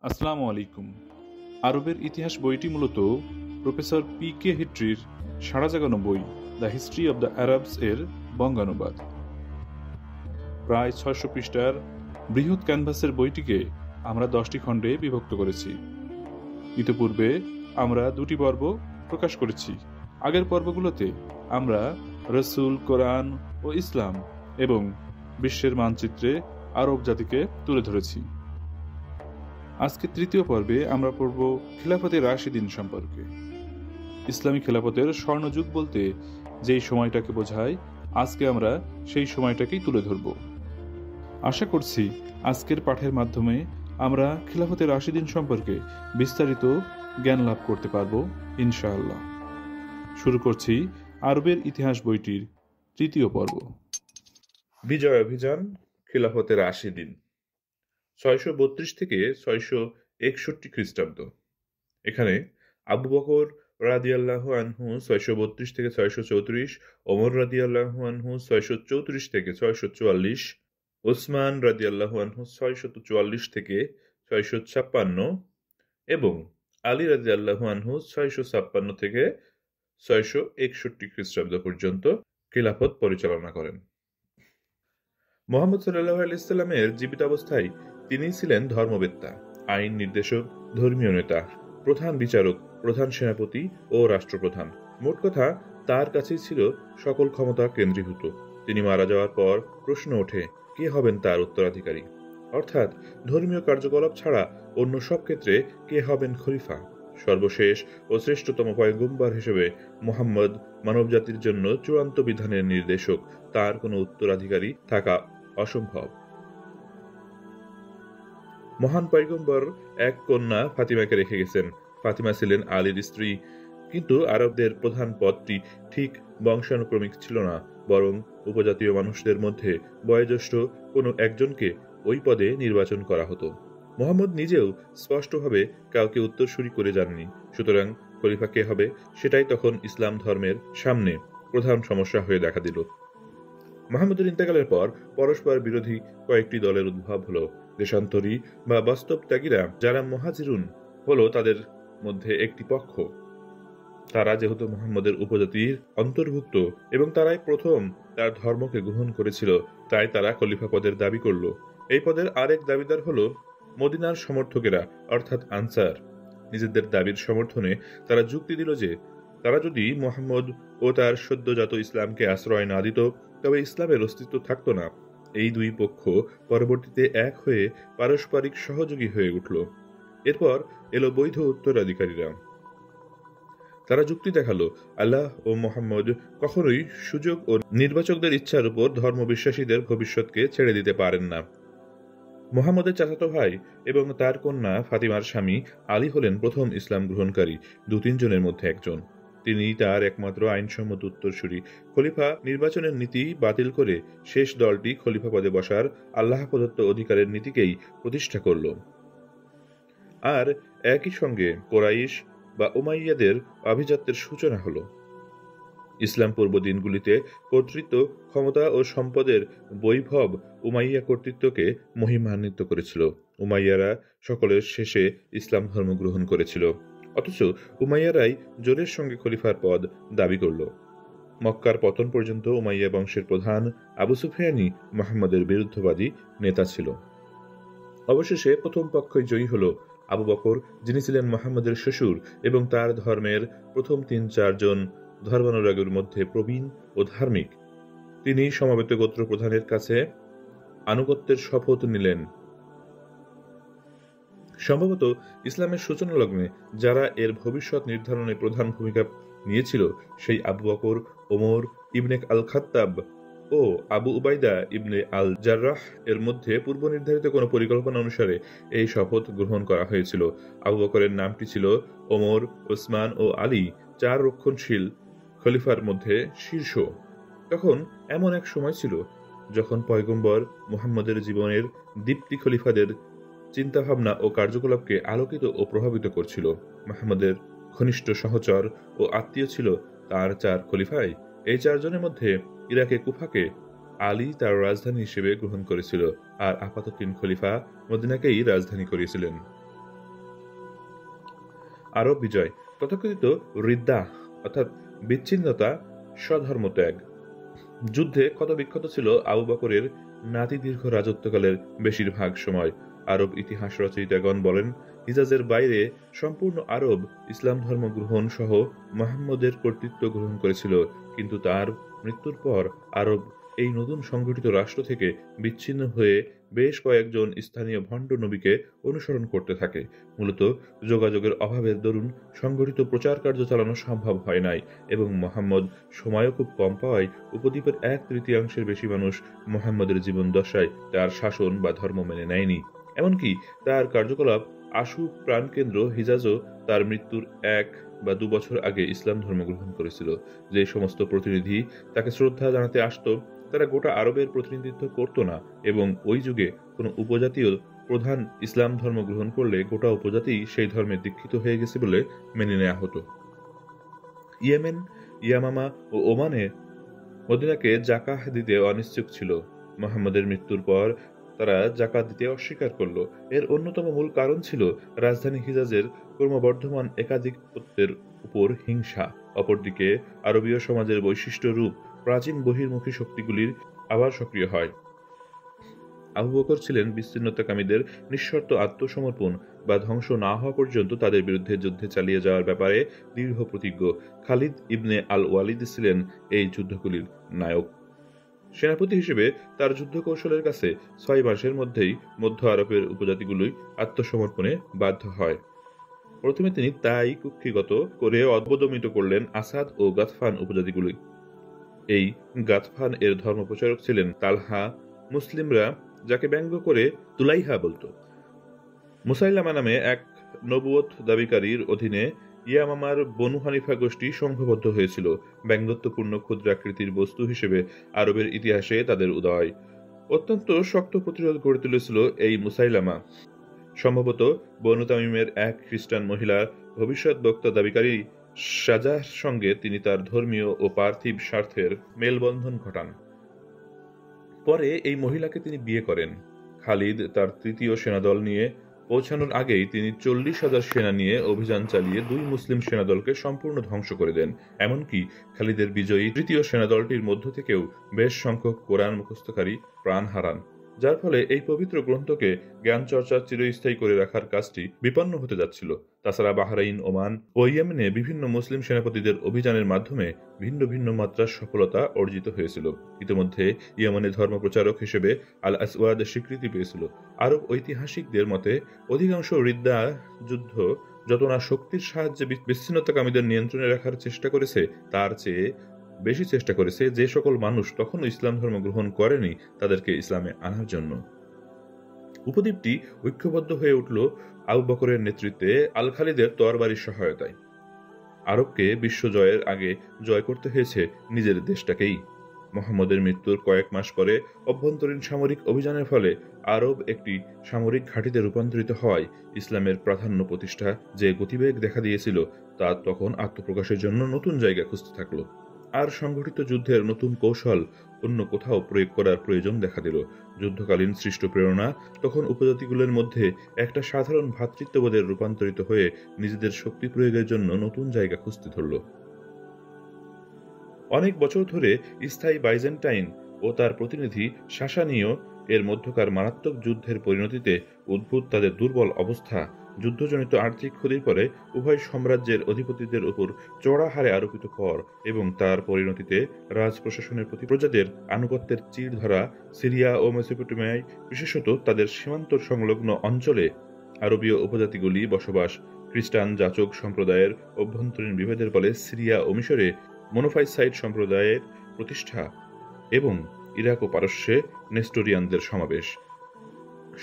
আসসালামু আলাইকুম। আরবের ইতিহাস বইটি মূলত প্রফেসর পি.কে. হিট্রির সাড়া জাগানো বই the history of the Arabs এর বঙ্গানুবাদ। প্রায় ৬০০ পৃষ্ঠার বৃহৎ ক্যানভাসের বইটিকে আমরা ১০টি খণ্ডে বিভক্ত করেছি। ইতিপূর্বে আমরা ২টি পর্ব প্রকাশ করেছি। আগের পর্বগুলোতে আমরা রসুল, কোরআন ও ইসলাম এবং বিশ্বের মানচিত্রে আরব জাতিকে তুলে ধরেছি। আজকে তৃতীয় পর্বে আমরা পড়ব খিলাফতে রাশিদিন সম্পর্কে। ইসলামী খিলাফতের স্বর্ণযুগ বলতে যেই সময়টাকে বোঝায়, আজকে আমরা সেই সময়টাকেই তুলে ধরব। আশা করছি আজকের পাঠের মাধ্যমে আমরা খিলাফতে রাশিদিন সম্পর্কে বিস্তারিত জ্ঞান লাভ করতে পারব ইনশাআল্লাহ। শুরু করছি আরবের ইতিহাস বইটির তৃতীয় পর্ব। বিজয় অভিযান, খিলাফতে রাশিদিন ৬৩২ থেকে ৬৬১ খ্রিস্টাব্দ। এখানে আবু বকর রাদিয়াল্লাহু আনহু ৬৩২ থেকে ৬৩৪, ওমর রাদিয়াল্লাহু আনহু ৬৩৪ থেকে ৬৪৪, ওসমান রাদিয়াল্লাহু আনহু ৬৪৪ থেকে ৬৫৬ এবং আলী রাদিয়াল্লাহু আনহু ৬৫৬ থেকে ৬৬১ খ্রিস্টাব্দ পর্যন্ত খিলাফত পরিচালনা করেন। মুহাম্মদ সাল্লাল্লাহু আলাইহি সাল্লামের জীবিতাবস্থায় তিনি ছিলেন ধর্মবেত্তা, আইন নির্দেশক, ধর্মীয় নেতা, প্রধান বিচারক, প্রধান সেনাপতি ও রাষ্ট্রপ্রধান। মোট কথা, তার কাছেই ছিল সকল ক্ষমতা কেন্দ্রীভূত। তিনি মারা যাওয়ার পর প্রশ্ন ওঠে, কে হবেন তার উত্তরাধিকারী? অর্থাৎ ধর্মীয় কার্যকলাপ ছাড়া অন্য সব ক্ষেত্রে কে হবেন খলিফা? সর্বশেষ ও শ্রেষ্ঠতম পয়গম্বর হিসেবে মুহাম্মদ মানবজাতির জন্য চূড়ান্ত বিধানের নির্দেশক, তার কোনো উত্তরাধিকারী থাকা অসম্ভব। মহান পয়গম্বর এক কন্যা ফাতিমাকে রেখে গেছেন। ফাতিমা ছিলেন আলীর স্ত্রী, কিন্তু আরবদের প্রধান পদটি ঠিক বংশানুক্রমিক ছিল না, বরং উপজাতীয় মানুষদের মধ্যে বয়োজ্যেষ্ঠ কোনো একজনকে ওই পদে নির্বাচন করা হতো। মুহাম্মদ নিজেও স্পষ্টভাবে কাউকে উত্তরসূরি করে যাননি। সুতরাং খলিফা কে হবে, সেটাই তখন ইসলাম ধর্মের সামনে প্রধান সমস্যা হয়ে দেখা দিল। মুহাম্মদের ইন্তেকালের পর পরস্পর বিরোধী কয়েকটি দলের উদ্ভব হলো। দেশান্তরী বা বাস্তব ত্যাগীরা, যারা মুহাজিরুন হলো তাদের মধ্যে একটি পক্ষ। তারা যেহেতু মুহাম্মদের উপজাতির অন্তর্ভুক্ত এবং তারাই প্রথম তার ধর্মকে গ্রহণ করেছিল, তাই তারা খলিফা পদের দাবি করল। এই পদের আরেক দাবিদার হলো মদিনার সমর্থকেরা, অর্থাৎ আনসার। নিজেদের দাবির সমর্থনে তারা যুক্তি দিল যে তারা যদি মুহাম্মদ ও তার সদ্যজাত ইসলামকে আশ্রয় না দিত, তবে ইসলামের অস্তিত্ব থাকত না। এই দুই পক্ষ পরবর্তীতে এক হয়ে পারস্পরিক সহযোগী হয়ে উঠল। এরপর এলো বৈধ উত্তরাধিকারীরা। তারা যুক্তি দেখালো, আল্লাহ ও মুহাম্মদ কখনোই সুযোগ ও নির্বাচকদের ইচ্ছার উপর ধর্মবিশ্বাসীদের ভবিষ্যৎকে ছেড়ে দিতে পারেন না। মুহাম্মদের চাচাতো ভাই এবং তার কন্যা ফাতিমার স্বামী আলী হলেন প্রথম ইসলাম গ্রহণকারী ২-৩ জনের মধ্যে একজন। তিনি তার একমাত্র আইনসম্মত উত্তরসূরি। খলিফা নির্বাচনের নীতি বাতিল করে শেষ দলটি খলিফা পদে বসার আল্লাহ প্রদত্ত অধিকারের নীতিকেই প্রতিষ্ঠা করল। আর একই সঙ্গে কোরাইশ বা উমাইয়াদের আভিজাত্যের সূচনা হল। ইসলাম পূর্ব দিনগুলিতে কর্তৃত্ব, ক্ষমতা ও সম্পদের বৈভব উমাইয়া কর্তৃত্বকে মহিমান্বিত করেছিল। উমাইয়ারা সকলের শেষে ইসলাম ধর্ম গ্রহণ করেছিল, অথচ উমাইয়ারাই জোরের সঙ্গে খলিফার পদ দাবি করল। মক্কার পতন পর্যন্ত উমাইয়া বংশের প্রধান আবু সুফিয়ানই মুহাম্মদের বিরুদ্ধবাদী নেতা ছিল। অবশেষে প্রথম পক্ষই জয়ী হল আবু বকর, যিনি ছিলেন মুহাম্মদের শ্বশুর এবং তার ধর্মের প্রথম ৩-৪ জন ধর্মানুরাগীর মধ্যে প্রবীণ ও ধার্মিক। তিনি সমবেত গোত্র প্রধানের কাছে আনুগত্যের শপথ নিলেন। সম্ভবত ইসলামের সূচনা লগ্নে যারা এর ভবিষ্যৎ নির্ধারণে প্রধান ভূমিকা নিয়েছিল, সেই আবু বকর, ওমর ইবনে আল খাত্তাব ও আবু উবাইদা ইবনে আল জাররাহ এর মধ্যে পূর্ব নির্ধারিত কোনো পরিকল্পনা অনুসারে এই শপথ গ্রহণ করা হয়েছিল। আবু বকরের নামটি ছিল ওমর, ওসমান ও আলী, ৪ রক্ষণশীল খলিফার মধ্যে শীর্ষ। তখন এমন এক সময় ছিল যখন পয়গম্বর মুহাম্মদের জীবনের দীপ্তি খলিফাদের চিন্তাভাবনা ও কার্যকলাপকে আলোকিত ও প্রভাবিত করছিল। মুহাম্মদের ঘনিষ্ঠ সহচর ও আত্মীয় ছিল তার ৪ খলিফাই। এই ৪ জনের মধ্যে ইরাকে কুফাকে আলী তার রাজধানী হিসেবে গ্রহণ করেছিল, আর আপাতকালীন খলিফা মদিনাকেই রাজধানী করেছিলেন। আরব বিজয়, তথাকথিত রিদ্দাহ অর্থাৎ বিচ্ছিন্নতা, স্বধর্মত্যাগ। যুদ্ধে ক্ষতবিক্ষত ছিল আবু বকরের নাতিদীর্ঘ রাজত্বকালের বেশিরভাগ সময়। আরব ইতিহাস রচয়িতাগণ বলেন, হিজাজের বাইরে সম্পূর্ণ আরব ইসলাম ধর্ম গ্রহণ সহ মুহাম্মদের কর্তৃত্ব গ্রহণ করেছিল, কিন্তু তার মৃত্যুর পর আরব এই নতুন সংগঠিত রাষ্ট্র থেকে বিচ্ছিন্ন হয়ে বেশ কয়েকজন স্থানীয় ভণ্ড নবীকে অনুসরণ করতে থাকে। মূলত যোগাযোগের অভাবের দরুন সংগঠিত প্রচার কার্য চালানো সম্ভব হয় নাই এবং মুহাম্মদ সময়ও খুব কম পাওয়ায় উপদ্বীপের 1/3 বেশি মানুষ মুহাম্মদের জীবন দশায় তার শাসন বা ধর্ম মেনে নেয়নি। এমনকি তার কার্যকলাপ আশু প্রাণকেন্দ্র হিজাজও তার মৃত্যুর 1 বা 2 বছর আগে ইসলাম ধর্ম গ্রহণ করেছিল। যে সমস্ত প্রতিনিধি তাকে শ্রদ্ধা জানাতে আসত, তারা গোটা আরবের প্রতিনিধিত্ব করত না এবং ওই যুগে কোনো উপজাতীয় প্রধান ইসলাম ধর্ম গ্রহণ করলে গোটা উপজাতি সেই ধর্মে দীক্ষিত হয়ে গেছে বলে মেনে নেওয়া হতো। ইয়েমেন, ইয়ামামা ও ওমানে মদিনাকে জাকাহ দিতে অনিচ্ছুক ছিল। মুহাম্মদের মৃত্যুর পর তারা জাকাত দিতে অস্বীকার করল। এর অন্যতম মূল কারণ ছিল রাজধানী হিজাজের ক্রমবর্ধমান একাধিপত্যের উপর হিংসা। অপরদিকে আরবীয় সমাজের বৈশিষ্ট্য রূপ প্রাচীন বহির্মুখী শক্তিগুলির আবার সক্রিয় হয়। আবু বকর ছিলেন বিচ্ছিন্নতাকামীদের নিঃশর্ত আত্মসমর্পণ বা ধ্বংস না হওয়া পর্যন্ত তাদের বিরুদ্ধে যুদ্ধে চালিয়ে যাওয়ার ব্যাপারে দৃঢ় প্রতিজ্ঞ। খালিদ ইবনে আল ওয়ালিদ ছিলেন এই যুদ্ধগুলির নায়ক। সেনাপতি হিসেবে তার যুদ্ধ কৌশলের কাছে 6 মাসের মধ্যেই মধ্য আরবের উপজাতিগুলোই আত্মসমর্পণে বাধ্য হয়। প্রথমে তিনি তাই কুক্ষিগত করে অবদমিত করলেন আসাদ ও গাতফান উপজাতিগুলি। এই গাতফান এর ধর্মপ্রচারক ছিলেন তালহা। মুসলিমরা যাকে ব্যঙ্গ করে তুলাইহা বলতো। মুসাইলামা নামে এক নবুয়ত দাবিকারীর অধীনে ইয়ামামার বনু হানিফা গোষ্ঠী সংঘবদ্ধ হয়েছিল। ব্যঙ্গত্বপূর্ণ ক্ষুদ্রাকৃতির বস্তু হিসেবে আরবের ইতিহাসে তাদের উদয়। অত্যন্ত শক্ত প্রতিরোধ গড়ে তুলেছিল এই মুসাইলামা। সম্ভবত বনু তামিমের এক খ্রিস্টান মহিলার ভবিষ্যৎ বক্তা দাবিকারী সাজার সঙ্গে তিনি তার ধর্মীয় ও পার্থিব স্বার্থের মেলবন্ধন ঘটান। পরে এই মহিলাকে তিনি বিয়ে করেন। খালিদ তার তৃতীয় সেনাদল নিয়ে পৌঁছানোর আগেই তিনি 40,000 সেনা নিয়ে অভিযান চালিয়ে 2 মুসলিম সেনাদলকে সম্পূর্ণ ধ্বংস করে দেন। এমনকি খালিদের বিজয়ী তৃতীয় সেনাদলটির মধ্য থেকেও বেশ সংখ্যক কোরআন মুখস্থকারী প্রাণ হারান, যার ফলে এই পবিত্র গ্রন্থকে জ্ঞান চর্চা চিরস্থায়ী করে রাখার কাজটি বিপন্ন হতে যাচ্ছিল। তাছাড়া বাহরাইন, ওমান ও ইয়েমেনে বিভিন্ন মুসলিম সেনাপতিদের অভিযানের মাধ্যমে ভিন্ন ভিন্ন মাত্রার সফলতা অর্জিত হয়েছিল। ইতিমধ্যে ইয়েমেনে ধর্মপ্রচারক হিসেবে আল আসওয়াদ স্বীকৃতি পেয়েছিল। আরব ঐতিহাসিকদের মতে অধিকাংশ রিদ্দা যুদ্ধ যত না শক্তির সাহায্যে বিচ্ছিন্নতাকামীদের নিয়ন্ত্রণে রাখার চেষ্টা করেছে, তার চেয়ে বেশি চেষ্টা করেছে যে সকল মানুষ তখনও ইসলাম ধর্ম গ্রহণ করেনি তাদেরকে ইসলামে আনার জন্য। উপদ্বীপটি ঐক্যবদ্ধ হয়ে উঠল আবু বকরের নেতৃত্বে আল খালিদের তরবারির সহায়তায়। আরবকে বিশ্ব জয়ের আগে জয় করতে হয়েছে নিজের দেশটাকেই। মুহাম্মদের মৃত্যুর কয়েক মাস পরে অভ্যন্তরীণ সামরিক অভিযানের ফলে আরব একটি সামরিক ঘাঁটিতে রূপান্তরিত হওয়ায় ইসলামের প্রাধান্য প্রতিষ্ঠা যে গতিবেগ দেখা দিয়েছিল তা তখন আত্মপ্রকাশের জন্য নতুন জায়গা খুঁজতে থাকলো। আর সংগঠিত যুদ্ধের নতুন কৌশল অন্য কোথাও প্রয়োগ করার প্রয়োজন দেখা দিল। যুদ্ধকালীন সৃষ্ট প্রেরণা তখন উপজাতিগুলোর মধ্যে একটা সাধারণ ভ্রাতৃত্ববোধের রূপান্তরিত হয়ে নিজেদের শক্তি প্রয়োগের জন্য নতুন জায়গা খুঁজতে ধরল। অনেক বছর ধরে স্থায়ী বাইজেন্টাইন ও তার প্রতিনিধি সাসানীয় এর মধ্যকার মারাত্মক যুদ্ধের পরিণতিতে উদ্ভূত তাদের দুর্বল অবস্থা, যুদ্ধজনিত আর্থিক ক্ষতির পরে উভয় সাম্রাজ্যের অধিপতিদের উপর চড়া হারে আরোপিত কর এবং তার পরিণতিতে রাজ প্রশাসনের প্রতি প্রজাদের আনুগত্যের চির ধরা সিরিয়া ও মেসোপটেমিয়ায়, বিশেষত তাদের সীমান্ত সংলগ্ন অঞ্চলে আরবীয় উপজাতিগুলি বসবাস, খ্রিস্টান যাচক সম্প্রদায়ের অভ্যন্তরীণ বিভেদের ফলে সিরিয়া ও মিশরে মোনোফাইসাইট সম্প্রদায়ের প্রতিষ্ঠা এবং ইরাক ও পারস্যে নেস্টোরিয়ানদের সমাবেশ।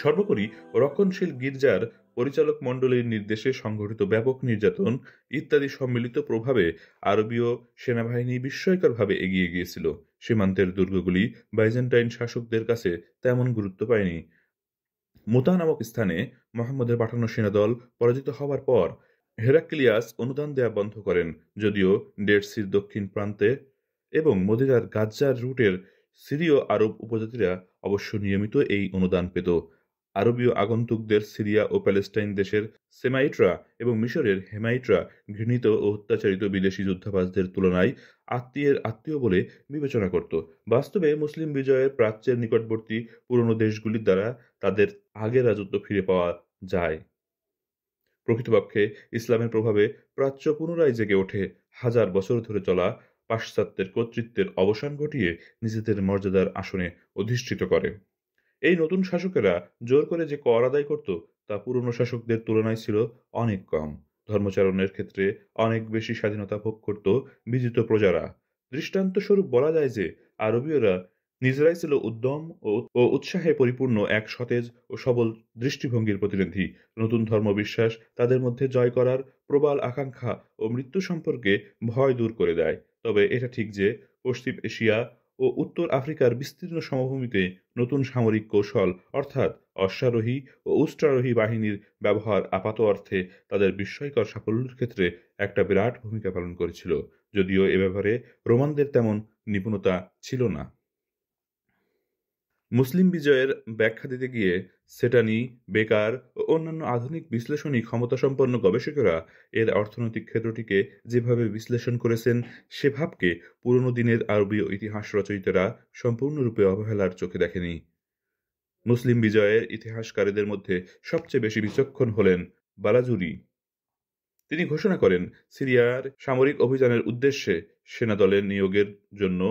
সর্বোপরি রক্ষণশীল গির্জার পরিচালক মণ্ডলীর নির্দেশে সংঘটিত ব্যাপক নির্যাতন ইত্যাদি সম্মিলিত প্রভাবে আরবীয় সেনাবাহিনী বিস্ময়করভাবে এগিয়ে গিয়েছিল। সীমান্তের দুর্গগুলি বাইজেন্টাইন শাসকদের কাছে তেমন গুরুত্ব পায়নি। মুতা নামক স্থানে মুহাম্মদের পাঠানো সেনাদল পরাজিত হওয়ার পর হেরাক্লিয়াস অনুদান দেয়া বন্ধ করেন, যদিও ডেড সির দক্ষিণ প্রান্তে এবং মদিনার গাজ্জার রুটের সিরীয় আরব উপজাতিরা অবশ্য নিয়মিত এই অনুদান পেত। আরবীয় আগন্তুকদের সিরিয়া ও প্যালেস্টাইন দেশের সেমাইটরা এবং মিশরের হেমাইটরা ঘৃণিত ও অত্যাচারিত বিদেশি যুদ্ধাবাসদের তুলনায় আত্মীয়ের আত্মীয় বলে বিবেচনা করত। বাস্তবে মুসলিম বিজয়ের প্রাচ্যের নিকটবর্তী পুরনো দেশগুলির দ্বারা তাদের আগের রাজত্ব ফিরে পাওয়া যায়। প্রকৃতপক্ষে ইসলামের প্রভাবে প্রাচ্য পুনরায় জেগে ওঠে, হাজার বছর ধরে চলা পাশ্চাত্যের কর্তৃত্বের অবসান ঘটিয়ে নিজেদের মর্যাদার আসনে অধিষ্ঠিত করে। এই নতুন শাসকেরা জোর করে যে কর আদায় করত তা পুরনো শাসকদের তুলনায় ছিল অনেক কম। ধর্মচারণের ক্ষেত্রে অনেক বেশি স্বাধীনতা ভোগ করত বিজিত প্রজারা। দৃষ্টান্তস্বরূপ বলা যায় যে আরবীয়রা নিজেরাই ছিল উদ্যম ও উৎসাহে পরিপূর্ণ এক সতেজ ও সবল দৃষ্টিভঙ্গির প্রতিনিধি। নতুন ধর্মবিশ্বাস তাদের মধ্যে জয় করার প্রবল আকাঙ্ক্ষা ও মৃত্যু সম্পর্কে ভয় দূর করে দেয়। তবে এটা ঠিক যে পশ্চিম এশিয়া ও উত্তর আফ্রিকার বিস্তীর্ণ সমভূমিতে নতুন সামরিক কৌশল অর্থাৎ অশ্বারোহী ও উষ্ট্রারোহী বাহিনীর ব্যবহার আপাত অর্থে তাদের বিস্ময়কর সাফল্যের ক্ষেত্রে একটা বিরাট ভূমিকা পালন করেছিল, যদিও এ ব্যাপারে রোমানদের তেমন নিপুণতা ছিল না। মুসলিম বিজয়ের ব্যাখ্যা দিতে গিয়ে সেটানি, বেকার ও অন্যান্য আধুনিক বিশ্লেষণী ক্ষমতাসম্পন্ন গবেষকেরা এর অর্থনৈতিক ক্ষেত্রটিকে যেভাবে বিশ্লেষণ করেছেন সে ভাবকে পুরনো দিনের আরবীয় ইতিহাস রচয়িতারা সম্পূর্ণরূপে অবহেলার চোখে দেখেনি। মুসলিম বিজয়ের ইতিহাসকারীদের মধ্যে সবচেয়ে বেশি বিচক্ষণ হলেন বালাজুরি। তিনি ঘোষণা করেন সিরিয়ার সামরিক অভিযানের উদ্দেশ্যে সেনাদলের নিয়োগের জন্য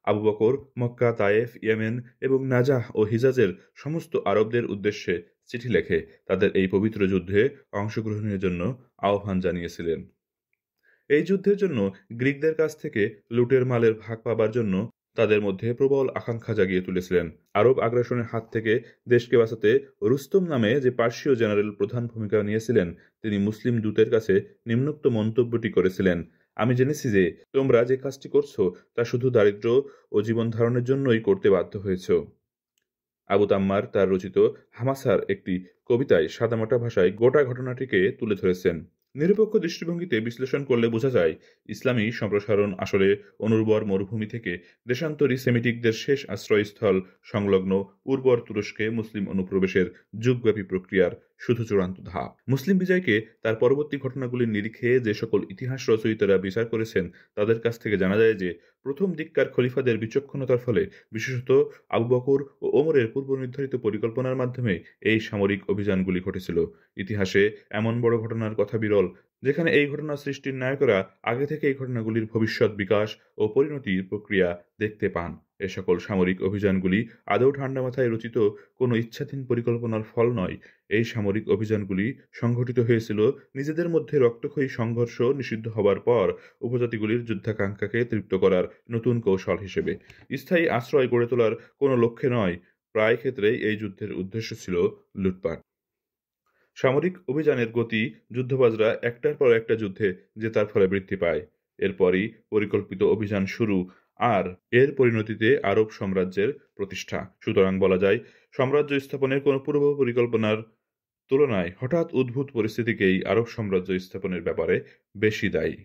আবু বকর মক্কা, তায়েফ, ইয়েমেন এবং নাজাহ ও হিজাজের সমস্ত আরবদের উদ্দেশ্যে চিঠি লেখে তাদের এই পবিত্র যুদ্ধে অংশগ্রহণের জন্য আহ্বান জানিয়েছিলেন। এই যুদ্ধের জন্য গ্রিকদের কাছ থেকে লুটের মালের ভাগ পাবার জন্য তাদের মধ্যে প্রবল আকাঙ্ক্ষা জাগিয়ে তুলেছিলেন। আরব আগ্রাসনের হাত থেকে দেশকে বাঁচাতে রুস্তম নামে যে পার্সীয় জেনারেল প্রধান ভূমিকা নিয়েছিলেন, তিনি মুসলিম দূতের কাছে নিম্নোক্ত মন্তব্যটি করেছিলেন: আমি জেনেছি যে তোমরা যে কাজটি করছো তা শুধু দারিদ্র্য ও জীবন ধারণের জন্যই করতে বাধ্য হয়েছ। আবু তাম্মার তার রচিত হামাসার একটি কবিতায় সাদামাটা ভাষায় গোটা ঘটনাটিকে তুলে ধরেছেন। নিরপেক্ষ দৃষ্টিভঙ্গিতে বিশ্লেষণ করলে বোঝা যায় ইসলামী সম্প্রসারণ আসলে অনুর্বর মরুভূমি থেকে দেশান্তরী সেমিটিকদের শেষ আশ্রয়স্থল সংলগ্ন উর্বর তুরস্কে মুসলিম অনুপ্রবেশের যুগব্যাপী প্রক্রিয়ার শুধু চূড়ান্ত ধাপ। মুসলিম বিজয়কে তার পরবর্তী ঘটনাগুলির নিরিখে যে সকল ইতিহাস রচয়িতারা বিচার করেছেন তাদের কাছ থেকে জানা যায় যে প্রথম দিককার খলিফাদের বিচক্ষণতার ফলে, বিশেষত আবু বকর ও ওমরের পূর্ব নির্ধারিত পরিকল্পনার মাধ্যমে এই সামরিক অভিযানগুলি ঘটেছিল। ইতিহাসে এমন বড় ঘটনার কথা বিরল যেখানে এই ঘটনা সৃষ্টির নায়করা আগে থেকে এই ঘটনাগুলির ভবিষ্যৎ বিকাশ ও পরিণতির প্রক্রিয়া দেখতে পান। এ সকল সামরিক অভিযানগুলি আদৌ ঠান্ডা মাথায় রচিত কোনো ইচ্ছাধীন পরিকল্পনার ফল নয়। এই সামরিক অভিযানগুলি সংঘটিত হয়েছিল নিজেদের মধ্যে রক্তক্ষয়ী সংঘর্ষ নিষিদ্ধ হবার পর উপজাতিগুলির যুদ্ধাকাঙ্ক্ষাকে তৃপ্ত করার নতুন কৌশল হিসেবে। স্থায়ী আশ্রয় গড়ে তোলার কোনো লক্ষ্যে নয়। প্রায় ক্ষেত্রেই এই যুদ্ধের উদ্দেশ্য ছিল লুটপাট। সামরিক অভিযানের গতি যুদ্ধবাজরা একটার পর একটা যুদ্ধে জেতার ফলে বৃদ্ধি পায়। এরপরই পরিকল্পিত অভিযান শুরু আর এর পরিণতিতে আরব সাম্রাজ্যের প্রতিষ্ঠা। সুতরাং বলা যায় সাম্রাজ্য স্থাপনের কোনো পূর্ব পরিকল্পনার তুলনায় হঠাৎ উদ্ভূত পরিস্থিতিকেই আরব সাম্রাজ্য স্থাপনের ব্যাপারে বেশি দায়ী।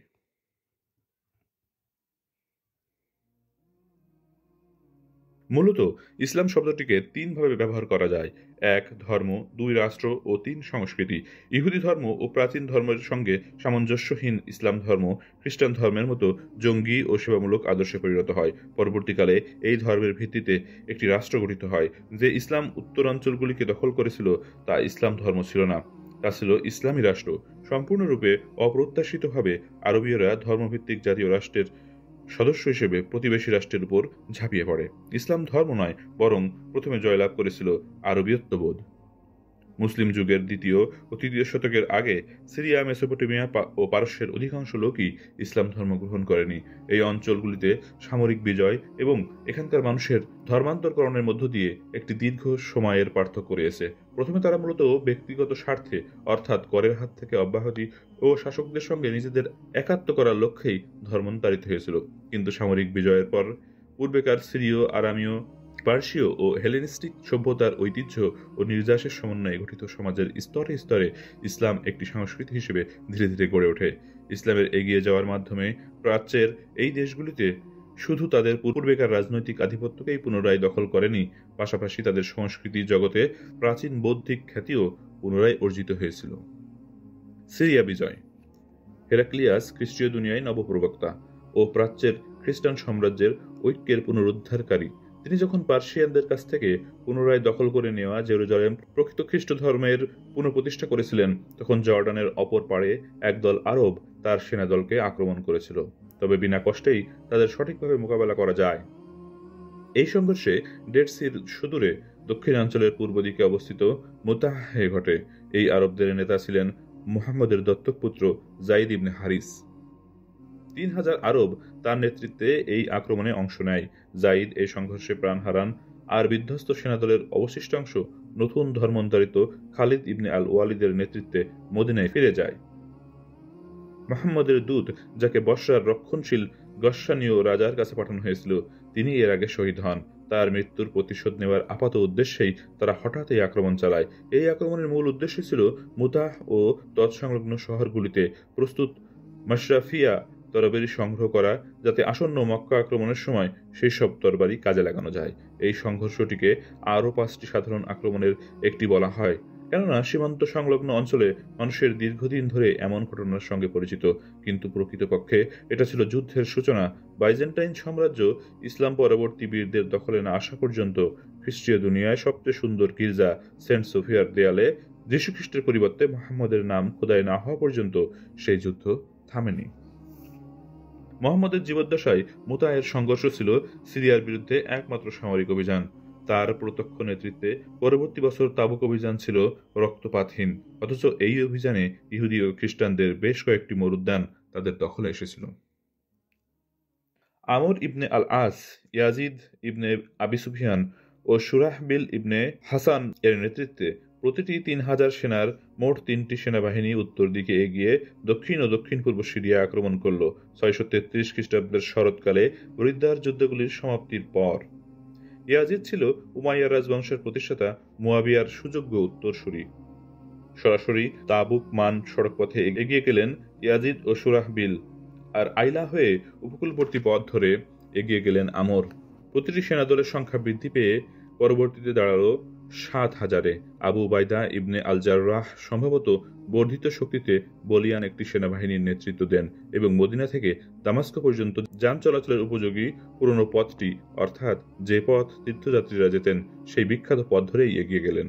মূলত ইসলাম শব্দটিকে তিনভাবে ব্যবহার করা যায়: এক, ধর্ম; দুই, রাষ্ট্র; ও তিন, সংস্কৃতি। ইহুদি ধর্ম ও প্রাচীন ধর্মের সঙ্গে সামঞ্জস্যহীন ইসলাম ধর্ম খ্রিস্টান ধর্মের মতো জঙ্গি ও সেবামূলক আদর্শে পরিণত হয়। পরবর্তীকালে এই ধর্মের ভিত্তিতে একটি রাষ্ট্র গঠিত হয়। যে ইসলাম উত্তরাঞ্চলগুলিকে দখল করেছিল তা ইসলাম ধর্ম ছিল না, তা ছিল ইসলামী রাষ্ট্র। সম্পূর্ণরূপে অপ্রত্যাশিতভাবে আরবীয়রা ধর্মভিত্তিক জাতীয় রাষ্ট্রের সদস্য হিসেবে প্রতিবেশী রাষ্ট্রের উপর ঝাঁপিয়ে পড়ে। ইসলাম ধর্ম নয়, বরং প্রথমে জয়লাভ করেছিল আরবীয়ত্ববোধ। মুসলিম যুগের দ্বিতীয় ও তৃতীয় শতকের আগে সিরিয়া, মেসোপটেমিয়া ও পারস্যের অধিকাংশ লোকই ইসলাম ধর্ম গ্রহণ করেনি। এই অঞ্চলগুলিতে সামরিক বিজয় এবং এখানকার মানুষের ধর্মান্তরকরণের মধ্য দিয়ে একটি দীর্ঘ সময়ের পার্থক্য রয়েছে। প্রথমে তারা মূলত ব্যক্তিগত স্বার্থে অর্থাৎ করের হাত থেকে অব্যাহতি ও শাসকদের সঙ্গে নিজেদের একাত্ম করার লক্ষ্যেই ধর্মান্তরিত হয়েছিল। কিন্তু সামরিক বিজয়ের পর পূর্বেকার সিরীয়, আরামীয়, পার্সীয় ও হেলেনিস্টিক সভ্যতার ঐতিহ্য ও নির্যাসের সমন্বয়ে গঠিত সমাজের স্তরে স্তরে ইসলাম একটি সংস্কৃতি হিসেবে ধীরে ধীরে গড়ে ওঠে। ইসলামের এগিয়ে যাওয়ার মাধ্যমে প্রাচ্যের এই দেশগুলিতে শুধু তাদের পূর্বেকার রাজনৈতিক আধিপত্যকেই পুনরায় দখল করেনি, পাশাপাশি তাদের সংস্কৃতি জগতে প্রাচীন বৌদ্ধিক খ্যাতিও পুনরায় অর্জিত হয়েছিল। সিরিয়া বিজয়। হেরাক্লিয়াস খ্রিস্টীয় দুনিয়ায় নবপ্রবক্তা ও প্রাচ্যের খ্রিস্টান সাম্রাজ্যের ঐক্যের পুনরুদ্ধারকারী। তিনি যখন পার্সিয়ানদের কাছ থেকে পুনরায় দখল করে নেওয়া জেরুজালেম প্রকৃত খ্রিস্ট ধর্মের পুনঃপ্রতিষ্ঠা করেছিলেন, তখন জর্ডানের অপর পাড়ে একদল আরব তার সেনাদলকে আক্রমণ করেছিল, তবে বিনা কষ্টেই তাদের সঠিকভাবে মোকাবেলা করা যায়। এই সংঘর্ষে ডেড সির সুদূরে দক্ষিণাঞ্চলের পূর্ব দিকে অবস্থিত মুতাহে ঘটে। এই আরবদের নেতা ছিলেন মুহাম্মদের দত্তক পুত্র জাইদ ইবনে হারিস। 3000 আরব তার নেতৃত্বে এই আক্রমণে অংশ নেয়। জাইদ এই সংঘর্ষে প্রাণ হারান, আর বিধ্বস্ত সেনাদলের অবশিষ্টাংশ নতুন ধর্মান্তরিত খালিদ ইবনে আল ওয়ালিদের নেতৃত্বে মদিনায় ফিরে যায়। মুহাম্মদের দূত, যাকে বসরার রক্ষণশীল গস্সানীয় রাজার কাছে পাঠানো হয়েছিল, তিনি এর আগে শহীদ হন। তার মৃত্যুর প্রতিশোধ নেওয়ার আপাত উদ্দেশ্যেই তারা হঠাৎ এই আক্রমণ চালায়। এই আক্রমণের মূল উদ্দেশ্য ছিল মুতাহ ও তৎসংলগ্ন শহরগুলিতে প্রস্তুত মাশরাফিয়া তরবারি সংগ্রহ করা, যাতে আসন্ন মক্কা আক্রমণের সময় সেই সব তরবারি কাজে লাগানো যায়। এই সংঘর্ষটিকে আরও 5টি সাধারণ আক্রমণের একটি বলা হয়, কেননা সীমান্ত সংলগ্ন অঞ্চলে মানুষের দীর্ঘদিন ধরে এমন ঘটনার সঙ্গে পরিচিত, কিন্তু প্রকৃতপক্ষে এটা ছিল যুদ্ধের সূচনা। বাইজেন্টাইন সাম্রাজ্য ইসলাম পরবর্তী বীরদের দখলে না আসা পর্যন্ত খ্রিস্টীয় দুনিয়ায় সবচেয়ে সুন্দর গির্জা সেন্ট সোফিয়ার দেয়ালে যীশুখ্রিস্টের পরিবর্তে মুহাম্মদের নাম খোদাই না হওয়া পর্যন্ত সেই যুদ্ধ থামেনি। মুহাম্মদের জীবদ্দশায় মুতাহের সংঘর্ষ ছিল সিরিয়ার বিরুদ্ধে একমাত্র সামরিক অভিযান। তার প্রত্যক্ষ নেতৃত্বে পরবর্তী বছর তাবুক অভিযান ছিল রক্তপাতহীন, অথচ এই অভিযানে ইহুদি ও খ্রিস্টানদের বেশ কয়েকটি মরুদ্যান তাদের দখলে এসেছিল। আমর ইবনে আল আস, ইয়াজিদ ইবনে আবি সুফিয়ান ও সুরাহবিল ইবনে হাসান এর নেতৃত্বে প্রতিটি 3000 সেনার মোট 3টি সেনাবাহিনী উত্তর দিকে এগিয়ে দক্ষিণ ও দক্ষিণ পূর্ব সিরিয়া আক্রমণ করল 633 খ্রিস্টাব্দের শরৎকালে রিদ্দার যুদ্ধগুলির সমাপ্তির পর। ইয়াজিদ ছিল উমাইয়া রাজবংশের প্রতিষ্ঠাতা মুয়াবিয়ার সুযোগ্য উত্তরসূরি। সরাসরি তাবুক মান সড়কপথে এগিয়ে গেলেন ইয়াজিদ ও সুরাহবিল, আর আইলা হয়ে উপকূলবর্তী পথ ধরে এগিয়ে গেলেন আমর। প্রতিটি সেনাদলের সংখ্যা বৃদ্ধি পেয়ে পরবর্তীতে দাঁড়ালো 7000-এ। আবু উবাইদা ইবনে আল জাররাহ সম্ভবত বর্ধিত শক্তিতে বলিয়ান একটি সেনাবাহিনীর নেতৃত্ব দেন এবং মদিনা থেকে দামাস্ক পর্যন্ত যান চলাচলের উপযোগী পুরনো পথটি, অর্থাৎ যে পথ তীর্থযাত্রীরা যেতেন, সেই বিখ্যাত পথ ধরেই এগিয়ে গেলেন।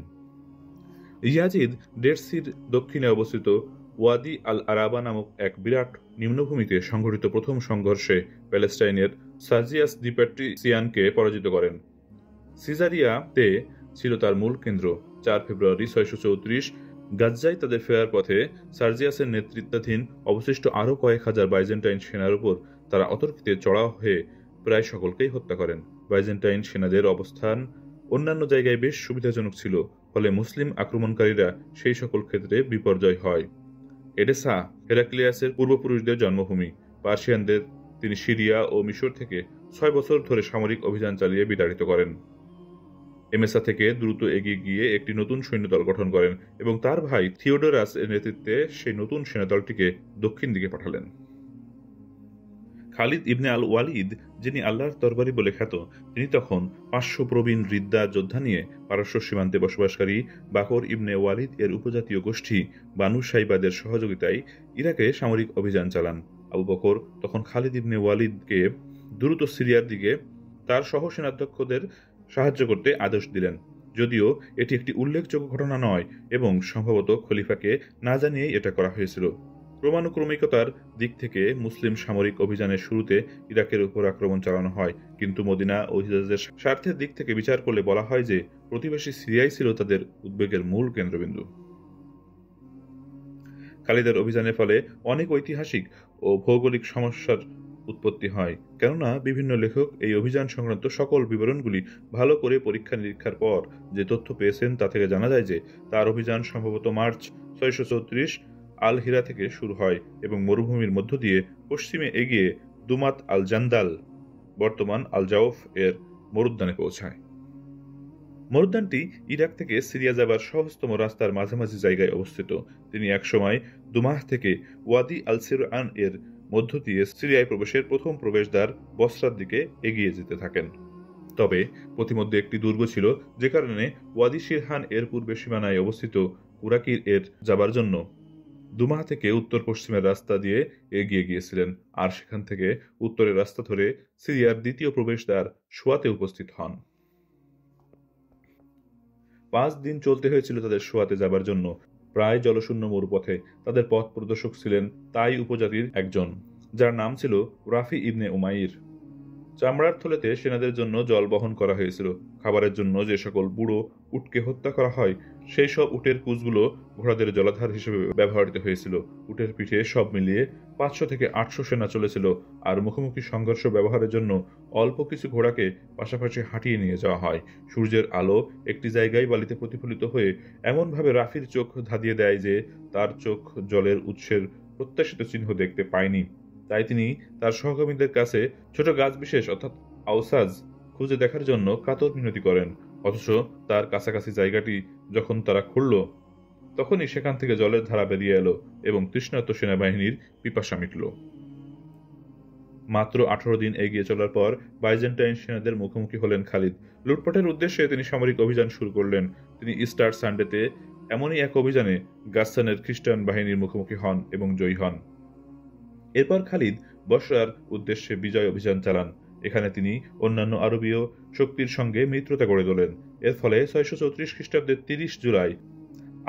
ইয়াজিদ ডেড সির দক্ষিণে অবস্থিত ওয়াদি আল আরাবা নামক এক বিরাট নিম্নভূমিতে সংঘটিত প্রথম সংঘর্ষে প্যালেস্টাইনের সার্জিয়াস ডিপ্যাট্রিসিয়ানকে পরাজিত করেন। সিজারিয়াতে ছিল তার মূল কেন্দ্র। 4 ফেব্রুয়ারি 634 গাজ্জায় তাদের ফেরার পথে সার্জিয়াসের নেতৃত্বাধীন অবশিষ্ট আরও কয়েক হাজার বাইজেন্টাইন সেনার উপর তারা অতর্কিতে চড়াও হয়ে প্রায় সকলকেই হত্যা করেন। বাইজেন্টাইন সেনাদের অবস্থান অন্যান্য জায়গায় বেশ সুবিধাজনক ছিল, ফলে মুসলিম আক্রমণকারীরা সেই সকল ক্ষেত্রে বিপর্যয় হয়। এডেসা হেরাক্লিয়াসের পূর্বপুরুষদের জন্মভূমি। পার্সিয়ানদের তিনি সিরিয়া ও মিশর থেকে 6 বছর ধরে সামরিক অভিযান চালিয়ে বিতাড়িত করেন। এমেসা থেকে দ্রুত এগিয়ে গিয়ে একটি নতুন সৈন্যদল গঠন করেন এবং তার ভাই থিওডোরাস এর নেতৃত্বে সেই নতুন সেনাদলটিকে দক্ষিণ দিকে পাঠালেন। খালিদ ইবনে আল ওয়ালিদ, যিনি আল্লাহর তরবারি বলে খ্যাত, তিনি তখন 500 প্রবীণ রিদ্দা যোদ্ধা নিয়ে পারস্য সীমান্তে বসবাসকারী বাকর ইবনে ওয়ালিদ এর উপজাতীয় গোষ্ঠী বানু সাইবাদের সহযোগিতায় ইরাকে সামরিক অভিযান চালান। আবু বকর তখন খালিদ ইবনে ওয়ালিদকে দ্রুত সিরিয়ার দিকে তার সহ সেনাধ্যক্ষদের সাহায্য করতে আদেশ দিলেন, যদিও এটি একটি উল্লেখযোগ্য ঘটনা নয় এবং সম্ভবত খলিফাকে না জানিয়েই এটা করা হয়েছিল। ক্রমানুক্রমিকতার দিক থেকে মুসলিম সামরিক অভিযানের শুরুতে ইরাকের উপর আক্রমণ চালানো হয়, কিন্তু মদিনা ও হিজাজের স্বার্থের দিক থেকে বিচার করলে বলা হয় যে প্রতিবেশী সিরিয়াই ছিল তাদের উদ্বেগের মূল কেন্দ্রবিন্দু। খালিদের অভিযানের ফলে অনেক ঐতিহাসিক ও ভৌগোলিক সমস্যার উৎপত্তি হয়, কেননা বিভিন্ন লেখক এই অভিযান সংক্রান্ত সকল বিবরণগুলি ভালো করে পরীক্ষা নিরীক্ষার পর যে তথ্য পেয়েছেন তা থেকে জানা যায় যে তার অভিযান সম্ভবত মার্চ 634 আল হিরা থেকে শুরু হয় এবং মরুভূমির মধ্য দিয়ে পশ্চিমে এগিয়ে দুমাত আল জান্দাল, বর্তমান আল জাউফ এর মরুদ্যানে পৌঁছায়। মরুদ্যানটি ইরাক থেকে সিরিয়া যাবার সহজতম রাস্তার মাঝামাঝি জায়গায় অবস্থিত। তিনি একসময় দুমাহ থেকে ওয়াদি আল সিরআন এর মধ্য দিয়ে সিরিয়ায় প্রবেশের প্রথম প্রবেশদ্বার বসরার দিকে এগিয়ে যেতে থাকেন। তবে পথিমধ্যে একটি দুর্গ ছিল, যে কারণে ওয়াদি শিরহান এর পূর্বে সীমানায় অবস্থিত কুরাকির এর যাবার জন্য দুমাহ থেকে উত্তর পশ্চিমের রাস্তা দিয়ে এগিয়ে গিয়েছিলেন, আর সেখান থেকে উত্তরের রাস্তা ধরে সিরিয়ার দ্বিতীয় প্রবেশদ্বার সোয়াতে উপস্থিত হন। 5 দিন চলতে হয়েছিল তাদের সোয়াতে যাবার জন্য। প্রায় জলশূন্য মরুপথে তাদের পথ প্রদর্শক ছিলেন তাই উপজাতির একজন, যার নাম ছিল রাফি ইবনে উমাইর। চামড়ার থলেতে সেনাদের জন্য জল বহন করা হয়েছিল। খাবারের জন্য যে সকল বুড়ো উটকে হত্যা করা হয়, সেই সব উটের কুচগুলো ঘোড়াদের জলাধার হিসেবে ব্যবহৃত হয়েছিল। উটের পিঠে সব মিলিয়ে 500 থেকে 800 সেনা চলেছিল, আর মুখোমুখি সংঘর্ষ ব্যবহারের জন্য অল্প কিছু ঘোড়াকে পাশাপাশি হাঁটিয়ে নিয়ে যাওয়া হয়। সূর্যের আলো একটি জায়গায় বালিতে প্রতিফলিত হয়ে এমনভাবে রাফির চোখ ধাঁধিয়ে দেয় যে তার চোখ জলের উৎসের প্রত্যাশিত চিহ্ন দেখতে পায়নি। তাই তিনি তার সহকর্মীদের কাছে ছোট গাছ বিশেষ অর্থাৎ আউসাজ খুঁজে দেখার জন্য কাতর মিনতি করেন। অথচ তার কাছাকাছি জায়গাটি যখন তারা খুঁড়ল, তখনই সেখান থেকে জলের ধারা বেরিয়ে এলো এবং তৃষ্ণার্ত সেনাবাহিনীর পিপাসা মিটল। মাত্র 18 দিন এগিয়ে চলার পর বাইজেন্টাইন সেনাদের মুখোমুখি হলেন খালিদ। লুটপাটের উদ্দেশ্যে তিনি সামরিক অভিযান শুরু করলেন। তিনি ইস্টার সানডেতে এমনই এক অভিযানে গাসসানের খ্রিস্টান বাহিনীর মুখোমুখি হন এবং জয়ী হন। এরপর খালিদ বসরার উদ্দেশ্যে বিজয় অভিযান চালান। এখানে তিনি অন্যান্য আরবীয় শক্তির সঙ্গে মিত্রতা গড়ে তোলেন। এর ফলে 634 খ্রিস্টাব্দের 30 জুলাই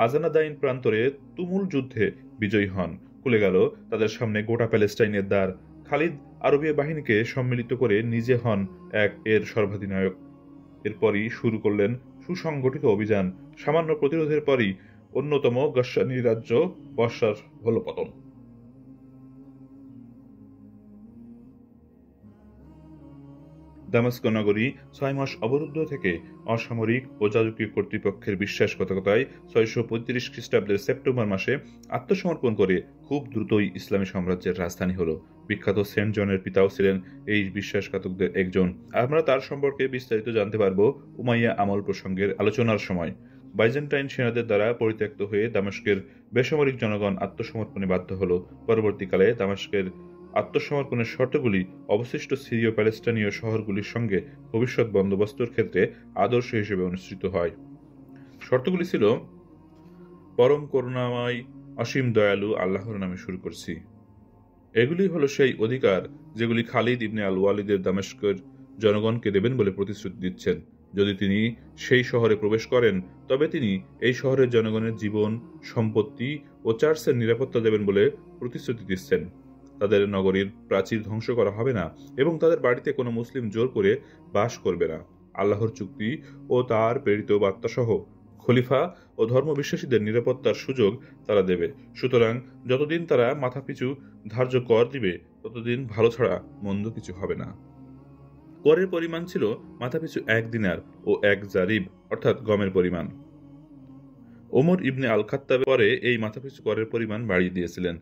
আজানাদাইন প্রান্তরে তুমুল যুদ্ধে বিজয়ী হন। খুলে গেল তাদের সামনে গোটা প্যালেস্টাইনের দ্বার। খালিদ আরবীয় বাহিনীকে সম্মিলিত করে নিজে হন এর সর্বাধিনায়ক। এরপরই শুরু করলেন সুসংগঠিত অভিযান। সামান্য প্রতিরোধের পরই অন্যতম গাসসানী রাজ্য বসরার হল পতন। দামেস্ক নগরী 6 মাস অবরুদ্ধ থেকে অসামরিক ও যাজকীয় কর্তৃপক্ষের বিশ্বাসঘাতকতায় 635 খ্রিস্টাব্দের সেপ্টেম্বর মাসে আত্মসমর্পণ করে খুব দ্রুতই ইসলামী সাম্রাজ্যের রাজধানী হল। বিখ্যাত সেন্ট জনের পিতাও ছিলেন এই বিশ্বাসঘাতকদের একজন। আমরা তার সম্পর্কে বিস্তারিত জানতে পারব উমাইয়া আমল প্রসঙ্গের আলোচনার সময়। বাইজেন্টাইন সেনাদের দ্বারা পরিত্যক্ত হয়ে দামেস্কের বেসামরিক জনগণ আত্মসমর্পণে বাধ্য হল। পরবর্তীকালে দামেস্কের আত্মসমর্পণের শর্তগুলি অবশিষ্ট সিরীয় প্যালেস্টাইনীয় শহরগুলির সঙ্গে ভবিষ্যৎ বন্দোবস্তের ক্ষেত্রে আদর্শ হিসেবে অনুসৃত হয়। শর্তগুলি ছিল: পরম করুণাময় অসীম দয়ালু আল্লাহর নামে শুরু করছি। এগুলি হলো সেই অধিকার যেগুলি খালিদ ইবনে আল ওয়ালিদের দামেস্কের জনগণকে দেবেন বলে প্রতিশ্রুতি দিচ্ছেন। যদি তিনি সেই শহরে প্রবেশ করেন, তবে তিনি এই শহরের জনগণের জীবন, সম্পত্তি ও চার্চের নিরাপত্তা দেবেন বলে প্রতিশ্রুতি দিচ্ছেন। তাদের নগরীর প্রাচীর ধ্বংস করা হবে না এবং তাদের বাড়িতে কোনো মুসলিম জোর করে বাস করবে না। আল্লাহর চুক্তি ও তার প্রেরিত বার্তাসহ খলিফা ও ধর্মবিশ্বাসীদের নিরাপত্তার সুযোগ তারা দেবে। সুতরাং যতদিন তারা মাথাপিছু ধার্য কর দিবে, ততদিন ভালো ছাড়া মন্দ কিছু হবে না। করের পরিমাণ ছিল মাথাপিছু 1 দিনার ও 1 জারিব অর্থাৎ গমের পরিমাণ। ওমর ইবনে আল খাত্তাব পরে এই মাথাপিছু করের পরিমাণ বাড়িয়ে দিয়েছিলেন।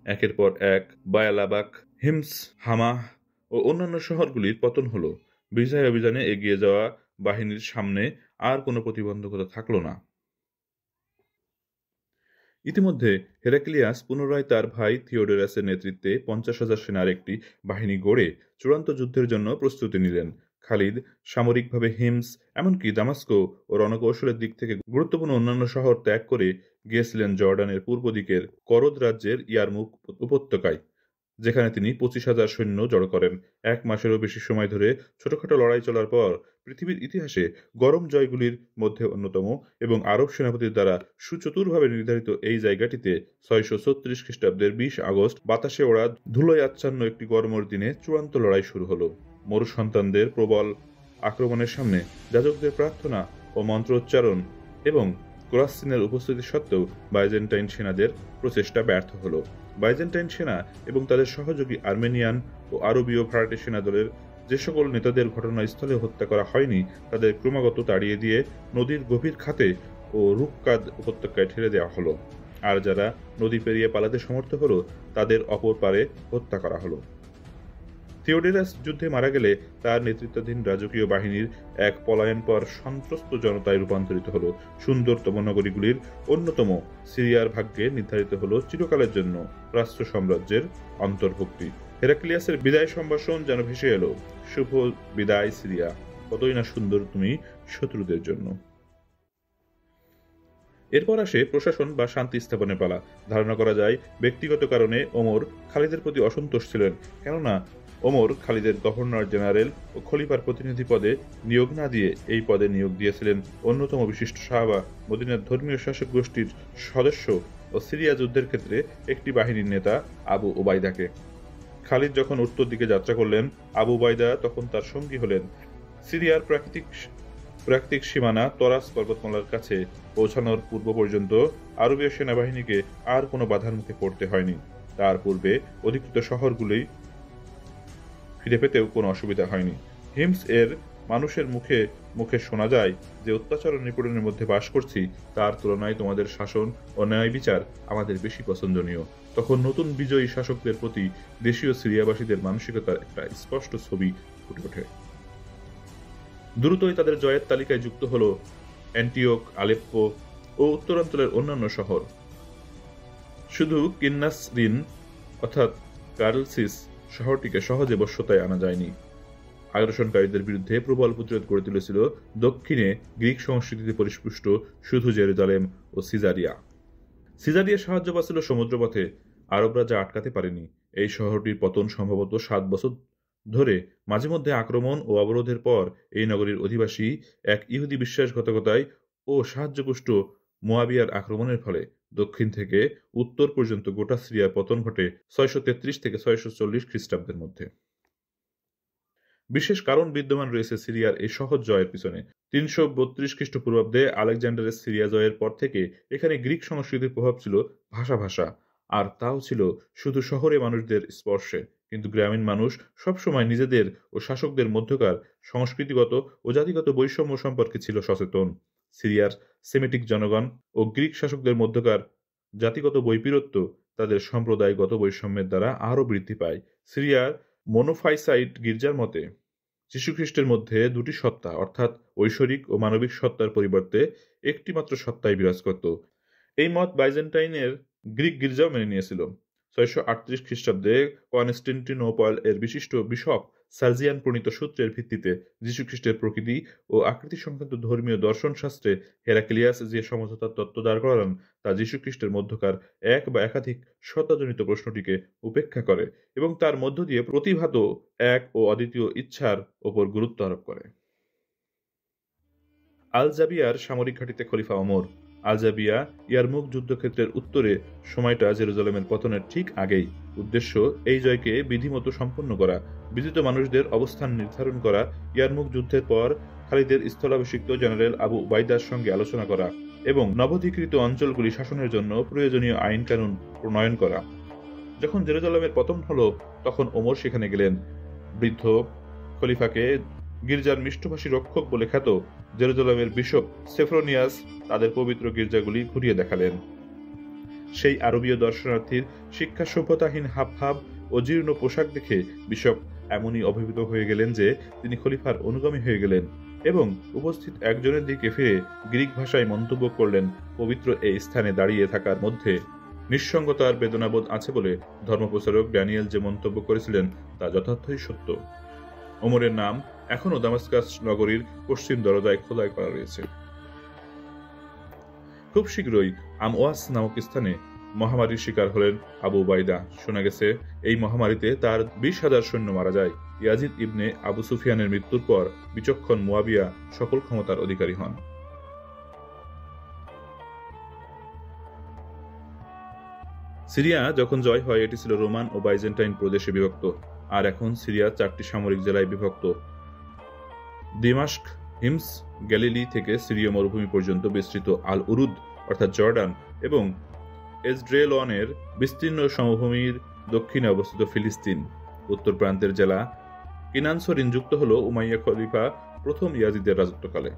একের পর এক বায়ালাবাক, হিমস, হামাহ ও অন্যান্য শহরগুলির পতন হল। বিজয় অভিযানে এগিয়ে যাওয়া বাহিনীর সামনে আর কোনো প্রতিবন্ধকতা থাকল না। ইতিমধ্যে হেরাক্লিয়াস পুনরায় তার ভাই থিওডোরাসের নেতৃত্বে 50,000 সেনার একটি বাহিনী গড়ে চূড়ান্ত যুদ্ধের জন্য প্রস্তুতি নিলেন। খালিদ সামরিকভাবে হিমস, এমনকি দামাস্কো ও রণকৌশলের দিক থেকে গুরুত্বপূর্ণ অন্যান্য শহর ত্যাগ করে গিয়েছিলেন জর্ডানের পূর্ব দিকের করদ রাজ্যের ইয়ারমুক উপত্যকায়, যেখানে তিনি 25,000 সৈন্য জড়ো করেন। 1 মাসেরও বেশি সময় ধরে ছোটখাটো লড়াই চলার পর পৃথিবীর ইতিহাসে গরম জয়গুলির মধ্যে অন্যতম এবং আরব সেনাপতির দ্বারা সুচতুরভাবে নির্ধারিত এই জায়গাটিতে 636 খ্রিস্টাব্দের 20 আগস্ট বাতাসে ওড়া ধুলোয় আচ্ছন্ন একটি গরমের দিনে চূড়ান্ত লড়াই শুরু হলো। মরু সন্তানদের প্রবল আক্রমণের সামনে যাজকদের প্রার্থনা ও মন্ত্রোচ্চারণ এবং কোরাসিনের উপস্থিতি সত্ত্বেও বাইজেন্টাইন সেনাদের প্রচেষ্টা ব্যর্থ হল। বাইজেন্টাইন সেনা এবং তাদের সহযোগী আর্মেনিয়ান ও আরবীয় ভাড়াটে সেনা দলের যে সকল নেতাদের ঘটনাস্থলে হত্যা করা হয়নি, তাদের ক্রমাগত তাড়িয়ে দিয়ে নদীর গভীর খাতে ও রুক্কাদ উপত্যকায় ঠেলে দেওয়া হলো, আর যারা নদী পেরিয়ে পালাতে সমর্থ হলো তাদের অপর পারে হত্যা করা হলো। থিওডোরাস যুদ্ধে মারা গেলে তার নেতৃত্বাধীন রাজকীয় বাহিনীর এক পলায়নপর সন্ত্রস্ত জনতায় রূপান্তরিত হল। সুন্দরতম নগরীগুলির অন্যতম সিরিয়ার ভাগ্যে নির্ধারিত হল চিরকালের জন্য রাষ্ট্র সাম্রাজ্যের অন্তর্ভুক্তি। হেরাক্লিয়াসের বিদায় সম্ভাষণ যেন ভেসে এলো, শুভ বিদায় সিরিয়া, কতই না সুন্দর তুমি শত্রুদের জন্য। এরপর আসে প্রশাসন বা শান্তি স্থাপনের পালা। ধারণা করা যায় ব্যক্তিগত কারণে ওমর খালিদের প্রতি অসন্তুষ্ট ছিলেন, কেননা ওমর খালিদের গভর্নর জেনারেল ও খলিফার প্রতিনিধি পদে নিয়োগ না দিয়ে এই পদে নিয়োগ দিয়েছিলেন অন্যতম বিশিষ্ট সাহাবা, মদিনার ধর্মীয় শাসক গোষ্ঠীর সদস্য ও সিরিয়া যুদ্ধের ক্ষেত্রে একটি বাহিনীর নেতা আবু ওবায়দাকে। খালিদ যখন উত্তর দিকে যাত্রা করলেন, আবু ওবায়দা তখন তার সঙ্গী হলেন। সিরিয়ার প্রাকৃতিক সীমানা তরাস পর্বতমালার কাছে পৌঁছানোর পূর্ব পর্যন্ত আরবীয় সেনাবাহিনীকে আর কোনো বাধার মুখে পড়তে হয়নি। তার পূর্বে অধিকৃত শহরগুলি ফিরে পেতেও কোনো অসুবিধা হয়নি। হিমস এর মানুষের মুখে মুখে শোনা যায় যে অত্যাচার ও নিপীড়নের মধ্যে বাস করছি, তার তুলনায় তোমাদের শাসন ও ন্যায় বিচার আমাদের বেশি পছন্দনীয়। তখন নতুন বিজয়ী শাসকদের প্রতি দেশীয় সিরিয়াবাসীদের মানসিকতার একটা স্পষ্ট ছবি ফুটে ওঠে। দ্রুতই তাদের জয়ের তালিকায় যুক্ত হল অ্যান্টিওক, আলেপ্পো ও উত্তরাঞ্চলের অন্যান্য শহর। শুধু কিন্নাসরিন অর্থাৎ কার্লসিস শহরটিকে সহজে বশ্যতায় আনা যায়নি। আগ্রাসনকারীদের বিরুদ্ধে প্রবল প্রতিরোধ গড়ে তুলেছিল দক্ষিণে গ্রিক সংস্কৃতিতে পরিপুষ্ট শুধু জেরুজালেম ও সিজারিয়া। সিজারিয়ার সাহায্য পাচ্ছিল সমুদ্রপথে, আরবরা যা আটকাতে পারেনি। এই শহরটির পতন সম্ভবত 7 বছর ধরে মাঝে মধ্যে আক্রমণ ও অবরোধের পর এই নগরীর অধিবাসী এক ইহুদি বিশ্বাসঘাতকতায় ও সাহায্যপুষ্ট মুয়াবিয়ার আক্রমণের ফলে দক্ষিণ থেকে উত্তর পর্যন্ত গোটা সিরিয়ার পতন ঘটে 633 থেকে 640 খ্রিস্টাব্দের মধ্যে। বিশেষ কারণ বিদ্যমান রয়েছে সিরিয়ার এই সহজ জয়ের পিছনে। 332 খ্রিস্টপূর্বাব্দে আলেকজান্ডারের সিরিয়া জয়ের পর থেকে এখানে গ্রিক সংস্কৃতির প্রভাব ছিল ভাষা, আর তাও ছিল শুধু শহরে মানুষদের স্পর্শে। কিন্তু গ্রামীণ মানুষ সবসময় নিজেদের ও শাসকদের মধ্যকার সংস্কৃতিগত ও জাতিগত বৈষম্য সম্পর্কে ছিল সচেতন। সিরিয়ার সেমেটিক জনগণ ও গ্রিক শাসকদের মধ্যকার জাতিগত বৈপরীত্য তাদের সম্প্রদায়গত বৈষম্যের দ্বারা আরও বৃদ্ধি পায়। সিরিয়ার মোনোফাইসাইট গির্জার মতে যীশুখ্রিস্টের মধ্যে দুটি সত্তা অর্থাৎ ঐশ্বরিক ও মানবিক সত্তার পরিবর্তে একটি মাত্র সত্তাই বিরাজ করত। এই মত বাইজেন্টাইনের গ্রিক গির্জাও মেনে নিয়েছিল। 638 খ্রিস্টাব্দে কনস্টান্টিনোপল এর বিশিষ্ট বিশপ সার্জিয়ান প্রণীত সূত্রের ভিত্তিতে যীশুখ্রিস্টের প্রকৃতি ও আকৃতি সংক্রান্ত ধর্মীয় দর্শন শাস্ত্রে হেরাক্লিয়াস যে সমঝোতার তত্ত্ব দাঁড় করান তা যীশুখ্রিস্টের মধ্যকার এক বা একাধিক সত্তাজনিত প্রশ্নটিকে উপেক্ষা করে এবং তার মধ্য দিয়ে প্রতিভাত এক ও অদ্বিতীয় ইচ্ছার ওপর গুরুত্ব আরোপ করে। আল জাবিয়ার সামরিক ঘাঁটিতে খলিফা ওমর। আল জাবিয়া ইয়ারমুক যুদ্ধক্ষেত্রের উত্তরে, সময়টা জেরুজালেমের পতনের ঠিক আগেই। উদ্দেশ্য এই জয়কে বিধিমতো সম্পন্ন করা, বিজিত মানুষদের অবস্থান নির্ধারণ করা, ইয়ারমুক যুদ্ধের পর খালিদের স্থলাভিষিক্ত জেনারেল আবু উবাইদার সঙ্গে আলোচনা করা এবং নবধিকৃত অঞ্চলগুলি শাসনের জন্য প্রয়োজনীয় আইন কানুন প্রণয়ন করা। যখন জেরুজালেমের পতন হলো তখন ওমর সেখানে গেলেন। বৃদ্ধ খলিফাকে গির্জার মিষ্টভাষী রক্ষক বলে খ্যাত জেরুজালেমের বিশপ সেফ্রোনিয়াস তাদের পবিত্র গির্জাগুলি ঘুরিয়ে দেখালেন। সেই আরবীয় দর্শনার্থীর শিক্ষা সভ্যতাহীন হাবভাব ও জীর্ণ পোশাক দেখে বিশপ এমনই অভিভূত হয়ে গেলেন যে তিনি খলিফার অনুগামী হয়ে গেলেন এবং উপস্থিত একজনের দিকে ফিরে গ্রিক ভাষায় মন্তব্য করলেন, পবিত্র এই স্থানে দাঁড়িয়ে থাকার মধ্যে নিঃসঙ্গতার বেদনাবোধ আছে বলে ধর্মপ্রচারক ড্যানিয়েল যে মন্তব্য করেছিলেন তা যথার্থই সত্য। ওমরের নাম এখনও দামাস্কাস নগরীর পশ্চিম দরজায় খোদাই করা রয়েছে। খুব শীঘ্রই আমওয়াস নামক স্থানে মহামারীর শিকার হলেন আবু উবাইদা। শোনা গেছে এই মহামারীতে তার 20,000 সৈন্য মারা যায়। ইয়াজিদ ইবনে আবু সুফিয়ানের মৃত্যুর পর বিচক্ষণ মুয়াবিয়া সকল ক্ষমতার অধিকারী হন। সিরিয়া যখন জয় হয় এটি ছিল রোমান ও বাইজেন্টাইন প্রদেশে বিভক্ত, আর এখন সিরিয়া 4টি সামরিক জেলায় বিভক্ত। দিমাশক, হিমস, গ্যালিলি থেকে সিরীয় মরুভূমি পর্যন্ত বিস্তৃত আল উরুদ অর্থাৎ জর্ডান এবং এসড্রেলনের বিস্তীর্ণ সমভূমির দক্ষিণে অবস্থিত ফিলিস্তিন, উত্তর প্রান্তের জেলা কিনানসরিন যুক্ত হল উমাইয়া খলিফা প্রথম ইয়াজিদের রাজত্বকালে।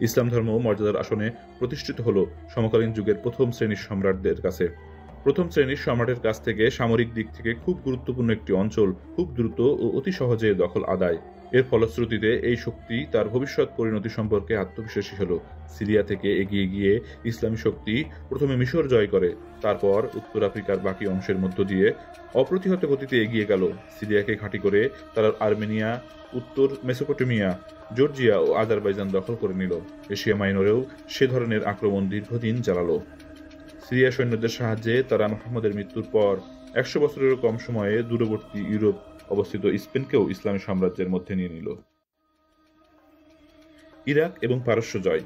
ইসলাম ধর্ম মর্যাদার আসনে প্রতিষ্ঠিত হল সমকালীন যুগের প্রথম শ্রেণীর সম্রাটদের কাছে। প্রথম শ্রেণীর সম্রাটের কাছ থেকে সামরিক দিক থেকে খুব গুরুত্বপূর্ণ একটি অঞ্চল খুব দ্রুত ও অতি সহজে দখল আদায়। এর ফলশ্রুতিতে এই শক্তি তার ভবিষ্যৎ পরিণতি সম্পর্কে আত্মবিশ্বাসী হল। সিরিয়া থেকে এগিয়ে গিয়ে ইসলামী শক্তি প্রথমে মিশর জয় করে, তারপর উত্তর আফ্রিকার বাকি অংশের মধ্য দিয়ে অপ্রতিহত গতিতে এগিয়ে গেল। সিরিয়াকে ঘাঁটি করে তারা আর্মেনিয়া, উত্তর মেসোপটেমিয়া, জর্জিয়া ও আজারবাইজান দখল করে নিল। এশিয়া মাইনরেও সে ধরনের আক্রমণ দীর্ঘদিন চালালো। সিরিয়া সৈন্যদের সাহায্যে তারা মুহাম্মদের মৃত্যুর পর 100 বছরেরও কম সময়ে দূরবর্তী ইউরোপ অবস্থিত স্পেনকেও ইসলামী সাম্রাজ্যের মধ্যে নিয়ে নিল। ইরাক এবং পারস্য জয়।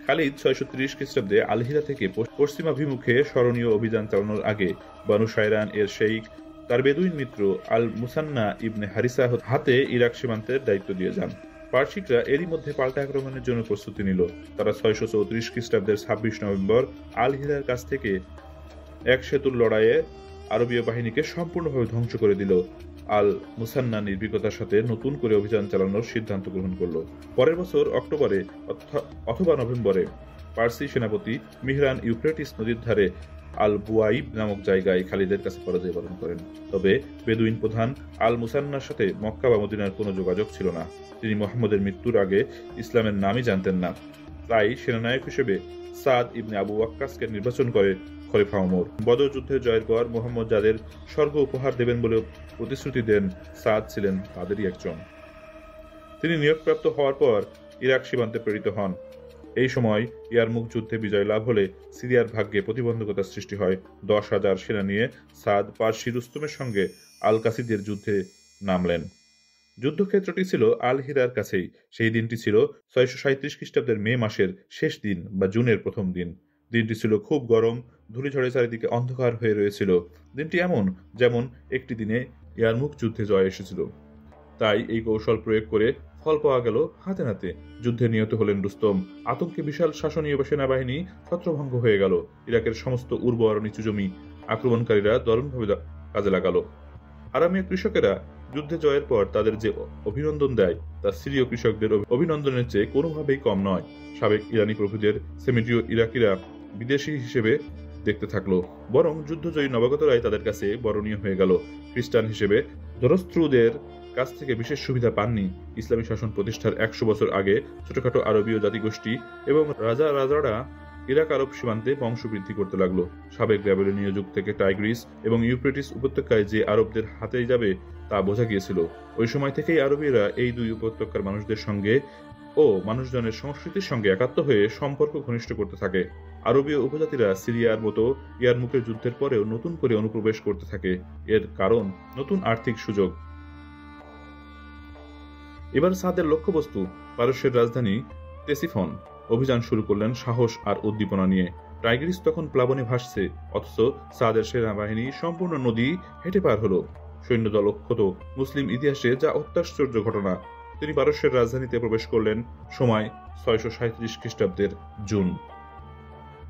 খালিদ 630 খ্রিস্টাব্দে আল-হিরা থেকে পশ্চিমাভিমুখে স্মরণীয় অভিযান চালানোর আগে বানু শায়রান এর শেইখ তার বেদুইন মিত্র আল মুসান্না ইবনে হারিসা হাতে ইরাক সীমান্তের দায়িত্ব দিয়ে যান। পার্সিকরা এরই মধ্যে পাল্টা আক্রমণের জন্য প্রস্তুতি নিল। তারা 634 খ্রিস্টাব্দের 26 নভেম্বর আল-হিরার কাছ থেকে এক সেতুর লড়াইয়ে আরবীয় বাহিনীকে সম্পূর্ণভাবে ধ্বংস করে দিল। আল মুসান্না নির্ভীকতার সাথে নতুন করে অভিযান চালানোর সিদ্ধান্ত গ্রহণ করল। পরের বছর অক্টোবরে অথবা নভেম্বরে পার্সি সেনাপতি মিহরান ইউফ্রেটিস নদীর ধারে আল বুয়াইব নামক জায়গায় খালিদের কাছে পরাজয় বরণ করেন। তবে বেদুইন প্রধান আল মুসান্নার সাথে মক্কা বা মদিনার কোনো যোগাযোগ ছিল না। তিনি মুহাম্মদের মৃত্যুর আগে ইসলামের নামই জানতেন না। তাই সেনানায়ক হিসেবে সাদ ইবনে আবু ওয়াক্কাসকে নির্বাচন করে খলিফা ওমর। বদর যুদ্ধের জয়ের পর মুহাম্মদ যাদের স্বর্গ উপহার দেবেন বলে প্রতিশ্রুতি দেন, সাদ ছিলেন তাদেরই একজন। তিনি নিয়োগপ্রাপ্ত হওয়ার পর ইরাক সীমান্তে প্রেরিত হন। এই সময় ইয়ারমুক যুদ্ধে বিজয় লাভ হলে সিরিয়ার ভাগ্যে প্রতিবন্ধকতার সৃষ্টি হয়। 10,000 সেনা নিয়ে সাদ পার্সি রুস্তমের সঙ্গে আল কাসিদের যুদ্ধে নামলেন। যুদ্ধক্ষেত্রটি ছিল আল হিরার কাছেই। সেই দিনটি ছিল 637 খ্রিস্টাব্দের মে মাসের শেষ দিন বা জুনের প্রথম দিন। দিনটি ছিল খুব গরম, ধূলিঝড়ে চারিদিকে অন্ধকার হয়ে রয়েছিল। দিনটি এমন যেমন একটি দিনে ইয়ারমুক যুদ্ধে জয় এসেছিল। তাই এই কৌশল প্রয়োগ করে ফল পাওয়া গেল হাতে নাতে। যুদ্ধে নিহত হলেন রুস্তম। আতঙ্কে বিশাল শাসনীয় সেনাবাহিনী ছত্রভঙ্গ হয়ে গেল। ইরাকের সমস্ত উর্বর নিচু জমি আক্রমণকারীরা দারুণভাবে কাজে লাগালো। আরামীয় কৃষকেরা যুদ্ধে জয়ের পর তাদের যে অভিনন্দন দেয় তা সিরীয় কৃষকদের অভিনন্দনের চেয়ে কোনোভাবেই কম নয়। সাবেক ইরানি প্রভুদের সেমিটীয় ইরাকিরা বিদেশি হিসেবে দেখতে থাকলো, বরং যুদ্ধজয়ী নবাগতরাই তাদের কাছে বরণীয় হয়ে গেল। খ্রিস্টান হিসেবে জরস্ত্রুদের কাছ থেকে বিশেষ সুবিধা পাননি। ইসলামী শাসন প্রতিষ্ঠার 100 বছর আগে ছোটখাটো আরবীয় জাতিগোষ্ঠী এবং রাজারা ইরাক আরব সীমান্তে বংশবৃদ্ধি করতে লাগলো। সাবেক ব্যাবিলনীয় যুগ থেকে টাইগ্রিস এবং ইউফ্রেটিস উপত্যকায় যে আরবদের হাতে যাবে তা বোঝা গিয়েছিল। ওই সময় থেকেই আরবীরা এই দুই উপত্যকার মানুষদের সঙ্গে ও মানুষজনের সংস্কৃতির সঙ্গে একাত্ম হয়ে সম্পর্ক ঘনিষ্ঠ করতে থাকে। আরবীয় উপজাতিরা সিরিয়ার মতো ইয়ারমুকের যুদ্ধের পরেও নতুন করে অনুপ্রবেশ করতে থাকে। এর কারণ নতুন আর্থিক সুযোগ। এবার সাদের লক্ষ্যবস্তু পারস্যের রাজধানী তেসিফন। অভিযান শুরু করলেন সাহস আর উদ্দীপনা নিয়ে। টাইগ্রিস তখন প্লাবনে ভাসছে, অথচ সাদের সেনাবাহিনী সম্পূর্ণ নদী হেঁটে পার হলো। সৈন্যদল অক্ষত, মুসলিম ইতিহাসে যা অত্যাশ্চর্য ঘটনা। তিনি পারস্যের রাজধানীতে প্রবেশ করলেন সময় 637 খ্রিস্টাব্দের জুন।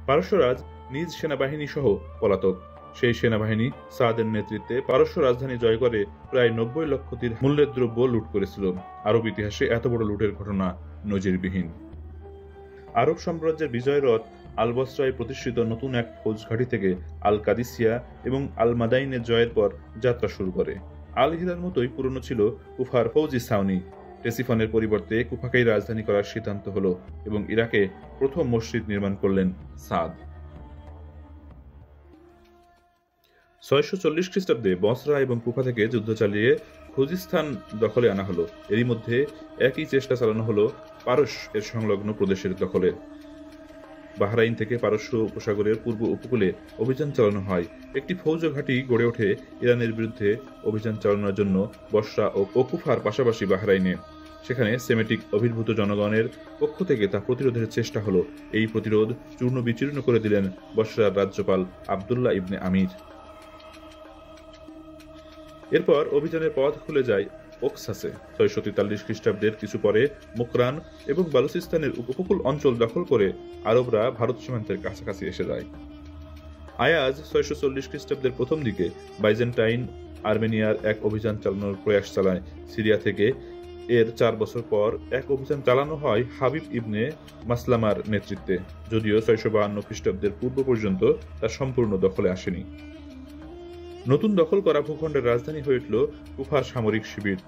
পারস্যরাজ নিজ সেনাবাহিনী সহ পলাতক। সেই সেনাবাহিনী সাদের নেতৃত্বে পারস্য রাজধানী জয় করে প্রায় 90 লক্ষ মূল্যের দ্রব্য লুট করেছিল। আরব ইতিহাসে এত বড় লুটের ঘটনা নজিরবিহীন। আরব সাম্রাজ্যের বিজয় রথ আল বসরায় প্রতিষ্ঠিত নতুন এক ফৌজ ঘাঁটি থেকে আল কাদিসিয়া এবং আল মাদাইনের জয়ের পর যাত্রা শুরু করে। আল হিরার মতোই পুরনো ছিল কুফার ফৌজি ছাউনি। টেসিফনের পরিবর্তে কুফাকেই রাজধানী করার সিদ্ধান্ত হলো এবং ইরাকে প্রথম মসজিদ নির্মাণ করলেন সাদ। 640 খ্রিস্টাব্দে বসরা এবং কুফা থেকে যুদ্ধ চালিয়ে খুজিস্তান দখলে আনা হলো। এরই মধ্যে একই চেষ্টা চালানো হলো পারস্য এর সংলগ্ন প্রদেশের দখলে। বাহরাইন থেকে পারস্য উপসাগরের পূর্ব উপকূলে অভিযান চালানো হয়। একটি ফৌজ ঘাঁটি গড়ে ওঠে ইরানের বিরুদ্ধে অভিযান চালানোর জন্য বসরা ও কুফার পাশাপাশি বাহরাইনে। সেখানে সেমেটিক অভিভূত জনগণের পক্ষ থেকে তা প্রতিরোধের চেষ্টা হলো। এই প্রতিরোধ চূর্ণ বিচূর্ণ করে দিলেন বসরার রাজ্যপাল আবদুল্লাহ ইবনে আমির। এরপর অভিযানের পথ খুলে যায় ওকসাসে। 643 খ্রিস্টাব্দের কিছু পরে মুকরান এবং বালুচিস্তানের উপকূল অঞ্চল দখল করে আরবরা ভারত সীমান্তের কাছাকাছি এসে যায়। আয়াজ 640 খ্রিস্টাব্দের প্রথম দিকে বাইজেন্টাইন আর্মেনিয়ার এক অভিযান চালানোর প্রয়াস চালায়। সিরিয়া থেকে এর 4 বছর পর এক অভিযান চালানো হয় হাবিব ইবনে মাসলামার নেতৃত্বে, যদিও 652 খ্রিস্টাব্দের পূর্ব পর্যন্ত তা সম্পূর্ণ দখলে আসেনি। নতুন দখল করা ভূখণ্ডের রাজধানী হয়ে উঠল কুফার সামরিক শিবির।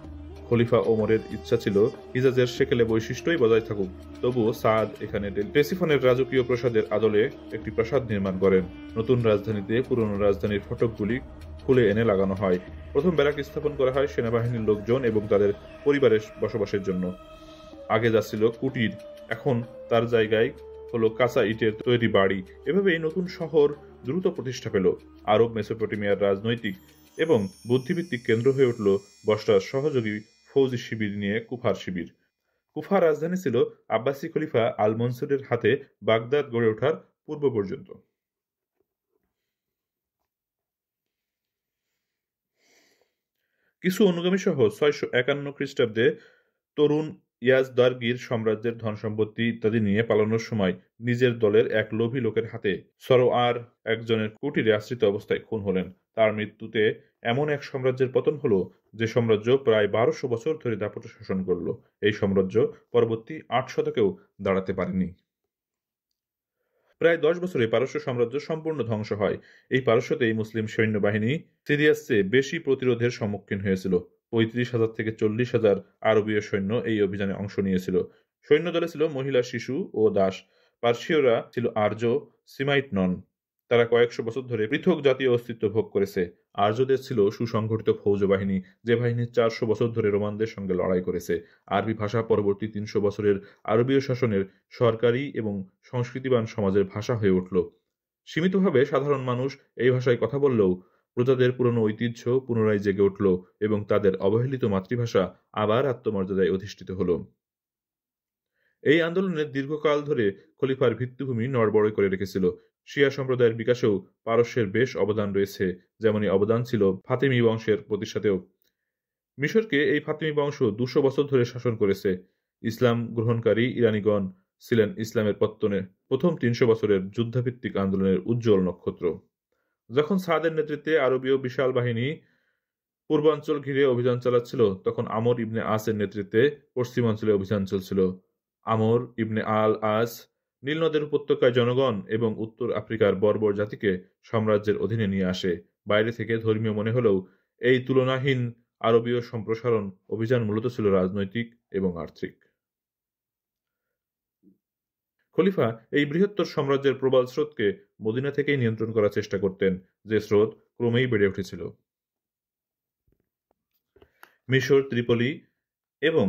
খলিফা ওমরের ইচ্ছা ছিল হিজাজের সেকেলে বৈশিষ্ট্যই বজায় থাকুক, তবুও সাদ এখানে টেসিফনের রাজকীয় প্রাসাদের আদলে একটি প্রাসাদ নির্মাণ করেন। নতুন রাজধানীতে পুরনো রাজধানীর ফটকগুলি খুলে এনে লাগানো হয়। প্রথম ব্যারাক স্থাপন করা হয় সেনাবাহিনীর লোকজন এবং তাদের পরিবারের বসবাসের জন্য। আগে যা ছিল কুটির, এখন তার জায়গায় হলো কাঁচা ইটের তৈরি বাড়ি। এভাবে এই নতুন শহর দ্রুত প্রতিষ্ঠা পেল। আরব মেসোপটেমিয়ার রাজনৈতিক এবং বুদ্ধিভিত্তিক কেন্দ্র হয়ে উঠল বসরার সহযোগী ফৌজি শিবির নিয়ে কুফার শিবির। কুফার রাজধানী ছিল আব্বাসী খলিফা আল মনসুরের হাতে বাগদাদ গড়ে ওঠার পূর্ব পর্যন্ত। কিছু অনুগামী সহ 651 খ্রিস্টাব্দে তরুণ ইয়াজদারগির সাম্রাজ্যের ধনসম্পত্তি ইত্যাদি নিয়ে পালানোর সময় নিজের দলের এক লোভী লোকের হাতে সরোয়ার একজনের কুটিরে আশ্রিত অবস্থায় খুন হলেন। তার মৃত্যুতে এমন এক সাম্রাজ্যের পতন হলো যে সাম্রাজ্য প্রায় 1200 বছর ধরে দাপটে শাসন করল। এই সাম্রাজ্য পরবর্তী 8 শতকেও দাঁড়াতে পারেনি। প্রায় 10 বছরে পারস্য সাম্রাজ্য সম্পূর্ণ ধ্বংস হয়। এই পারস্যতেই মুসলিম সৈন্যবাহিনী সিরিয়ার চেয়ে বেশি প্রতিরোধের সম্মুখীন হয়েছিল। 35,000 থেকে 40,000 আরবীয় সৈন্য এই অভিযানে অংশ নিয়েছিল। সৈন্যদলে ছিল মহিলা, শিশু ও দাস। পার্সীয়রা ছিল আর্য, সিমাইট নন। তারা কয়েকশো বছর ধরে পৃথক জাতীয় অস্তিত্ব ভোগ করেছে। আর্যদের ছিল সুসংগঠিত ফৌজ বাহিনী, যে বাহিনী 400 বছর ধরে রোমানদের সঙ্গে লড়াই করেছে। আরবি ভাষা পরবর্তী 300 বছরের আরবীয় শাসনের সরকারি এবং সংস্কৃতিবান সমাজের ভাষা হয়ে উঠল। সীমিতভাবে সাধারণ মানুষ এই ভাষায় কথা বললেও প্রজাদের পুরনো ঐতিহ্য পুনরায় জেগে উঠল এবং তাদের অবহেলিত মাতৃভাষা আবার আত্মমর্যাদায় অধিষ্ঠিত হল। এই আন্দোলনের দীর্ঘকাল ধরে খলিফার ভিত্তিভূমি নড়বড় করে রেখেছিল। শিয়া সম্প্রদায়ের বিকাশেও পারস্যের বেশ অবদান রয়েছে, যেমনই অবদান ছিল ফাতিমি বংশের প্রতিষ্ঠাতেও। মিশরকে এই ফাতিমি বংশ 200 বছর ধরে শাসন করেছে। ইসলাম গ্রহণকারী ইরানিগণ ছিলেন ইসলামের পত্তনে প্রথম 300 বছরের যুদ্ধভিত্তিক আন্দোলনের উজ্জ্বল নক্ষত্র। যখন সাদের নেতৃত্বে আরবীয় বিশাল বাহিনী পূর্বাঞ্চল ঘিরে অভিযান চালাচ্ছিল, তখন আমর ইবনে আসের নেতৃত্বে পশ্চিমাঞ্চলে অভিযান চলছিল। আমর ইবনে আল আস নীল নদের উপত্যকায় জনগণ এবং উত্তর আফ্রিকার বর্বর জাতিকে সাম্রাজ্যের অধীনে নিয়ে আসে। বাইরে থেকে ধর্মীয় মনে হলেও এই তুলনাহীন আরবীয় সম্প্রসারণ অভিযান মূলত ছিল রাজনৈতিক এবং আর্থিক। খলিফা এই বৃহত্তর সাম্রাজ্যের প্রবল স্রোতকে মদিনা থেকেই নিয়ন্ত্রণ করার চেষ্টা করতেন, যে স্রোত ক্রমেই বেড়ে উঠেছিল। মিশর, ত্রিপলি এবং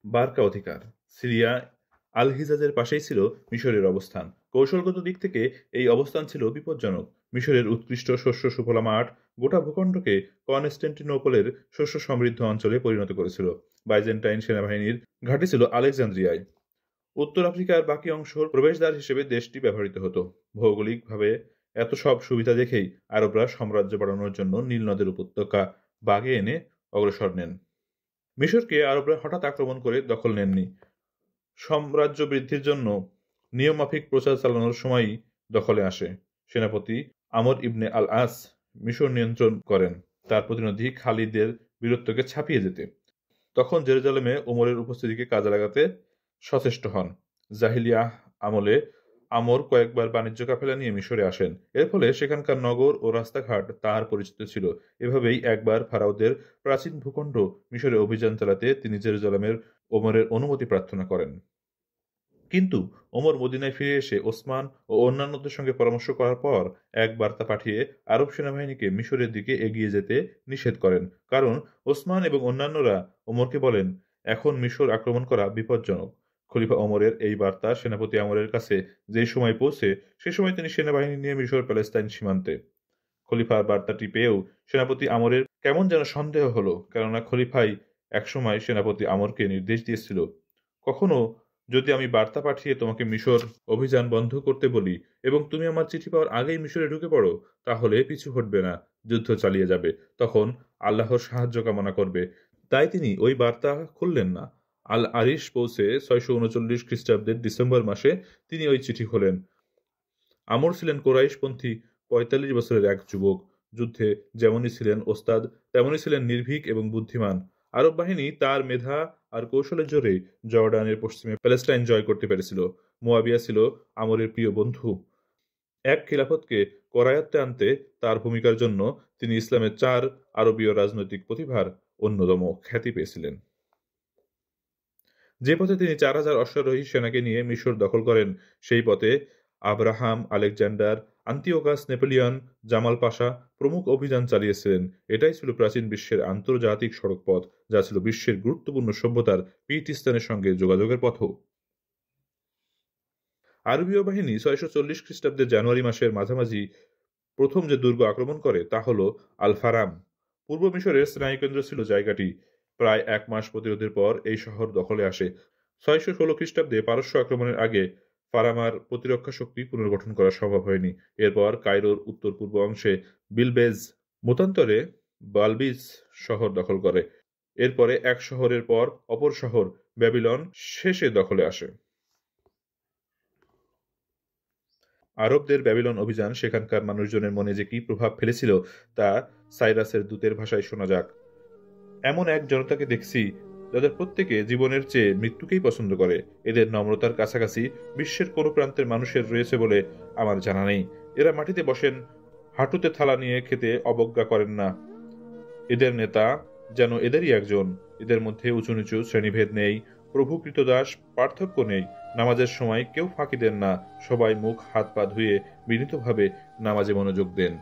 বারকা অধিকার। সিরিয়া আল হিজাজের পাশেই ছিল মিশরের অবস্থান। কৌশলগত দিক থেকে এই অবস্থান ছিল বিপজ্জনক। মিশরের উৎকৃষ্ট শস্য সুফলা মাঠ গোটা ভূখণ্ডকে কনস্টান্টিনোপলের শস্য সমৃদ্ধ অঞ্চলে পরিণত করেছিল। বাইজেন্টাইন সেনাবাহিনীর ঘাঁটি ছিল আলেকজান্দ্রিয়ায়। উত্তর আফ্রিকার বাকি অংশ প্রবেশদ্বার হিসেবে দেশটি ব্যবহৃত হতো। ভৌগোলিকভাবে এত সব সুবিধা দেখেই আরবরা সাম্রাজ্য বাড়ানোর জন্য নীল নদের উপত্যকা বাগে এনে অগ্রসর নেন। মিশরকে আরবরা হঠাৎ আক্রমণ করে দখল নেননি। সাম্রাজ্য বৃদ্ধির জন্য নিয়মমাফিক প্রচার চালানোর সময়ই দখলে আসে। সেনাপতি আমর ইবনে আল আস মিশর নিয়ন্ত্রণ করেন তার প্রতিনিধি খালিদের বীরত্বকে ছাপিয়ে যেতে। তখন জেরুজালেমে ওমরের উপস্থিতিকে কাজে লাগাতে সচেষ্ট হন। জাহিলিয়াহ আমলে আমর কয়েকবার বাণিজ্য কাফেলা নিয়ে মিশরে আসেন। এর ফলে সেখানকার নগর ও রাস্তাঘাট তার পরিচিত ছিল। এভাবেই একবার ফারাওদের প্রাচীন ভূখণ্ড মিশরে অভিযান চালাতে তিনি জেরুজালেমের ওমরের অনুমতি প্রার্থনা করেন। কিন্তু ওমর মদিনায় ফিরে এসে ওসমান ও অন্যান্যদের সঙ্গে পরামর্শ করার পর এক বার্তা পাঠিয়ে আরব সেনাবাহিনীকে মিশরের দিকে এগিয়ে যেতে নিষেধ করেন। কারণ ওসমান এবং অন্যান্যরা ওমরকে বলেন, এখন মিশর আক্রমণ করা বিপজ্জনক। খলিফা ওমরের এই বার্তা সেনাপতি আমরের কাছে যে সময় পৌঁছে, সে সময় তিনি সেনাবাহিনী নিয়ে মিশর প্যালেস্তাইন সীমান্তে। খলিফার বার্তাটি পেয়েও সেনাপতি আমরের কেমন যেন সন্দেহ হলো, কেননা খলিফাই একসময় সেনাপতি আমরকে নির্দেশ দিয়েছিল, কখনো যদি আমি বার্তা পাঠিয়ে তোমাকে মিশর অভিযান বন্ধ করতে বলি এবং তুমি আমার চিঠি পাওয়ার আগেই মিশরে ঢুকে পড়ো, তাহলে পিছু হটবে না, যুদ্ধ চালিয়ে যাবে, তখন আল্লাহর সাহায্য কামনা করবে। তাই তিনি ওই বার্তা খুললেন না। আল আরিশ পৌঁছে 639 খ্রিস্টাব্দের ডিসেম্বর মাসে তিনি ওই চিঠি খোলেন। আমর ছিলেন কোরাইশপন্থী 45 বছরের এক যুবক। যুদ্ধে যেমনই ছিলেন ওস্তাদ, তেমনই ছিলেন নির্ভীক এবং বুদ্ধিমান। আরব বাহিনী তার মেধা আর কৌশলের জোরে জর্ডানের পশ্চিমে প্যালেস্টাইন জয় করতে পেরেছিল। মুয়াবিয়া ছিল আমরের প্রিয় বন্ধু। এক খিলাফতকে করায়ত্তে আনতে তার ভূমিকার জন্য তিনি ইসলামের 4 আরবীয় রাজনৈতিক প্রতিভার অন্যতম খ্যাতি পেয়েছিলেন। যে পথে তিনি 4000 অশ্বারোহী সেনাকে নিয়ে মিশর দখল করেন, সেই পথে আব্রাহাম, আলেকজান্ডার, আন্তিওকাস, নেপোলিয়ন, জামাল পাশা প্রমুখ অভিযান চালিয়েছিলেন। এটাই ছিল প্রাচীন বিশ্বের আন্তর্জাতিক সড়কপথ, যা ছিল বিশ্বের গুরুত্বপূর্ণ সভ্যতার পীঠস্থানের সঙ্গে যোগাযোগের পথও। আরবীয় বাহিনী 640 খ্রিস্টাব্দের জানুয়ারি মাসের মাঝামাঝি প্রথম যে দুর্গ আক্রমণ করে তা হল আল ফারাম। পূর্ব মিশরের স্নায়ুকেন্দ্র ছিল জায়গাটি। প্রায় 1 মাস প্রতিরোধের পর এই শহর দখলে আসে। 616 খ্রিস্টাব্দে পারস্য আক্রমণের আগে ফারামার প্রতিরক্ষা শক্তি পুনর্গঠন করা সম্ভব হয়নি। এরপর কায়রোর উত্তর পূর্ব অংশে বিলবেজ, মতান্তরে বালবিস শহর দখল করে। এরপরে এক শহরের পর অপর শহর ব্যাবিলন শেষে দখলে আসে। আরবদের ব্যাবিলন অভিযান সেখানকার মানুষজনের মনে যে কি প্রভাব ফেলেছিল তা সাইরাসের দূতের ভাষায় শোনা যাক। এমন এক জনতাকে দেখছি যাদের প্রত্যেকে জীবনের চেয়ে মৃত্যুকেই পছন্দ করে। এদের নম্রতার কাছাকাছি বিশ্বের কোনো প্রান্তের মানুষের রয়েছে বলে আমার জানা নেই। এরা মাটিতে বসেন, হাঁটুতে থালা নিয়ে খেতে অবজ্ঞা করেন না। এদের নেতা যেন এদেরই একজন। এদের মধ্যে উঁচু নিচু শ্রেণীভেদ নেই, প্রভু কৃতদাস পার্থক্য নেই। নামাজের সময় কেউ ফাঁকি দেন না, সবাই মুখ হাত পা ধুয়ে বিনীতভাবে নামাজে মনোযোগ দেন।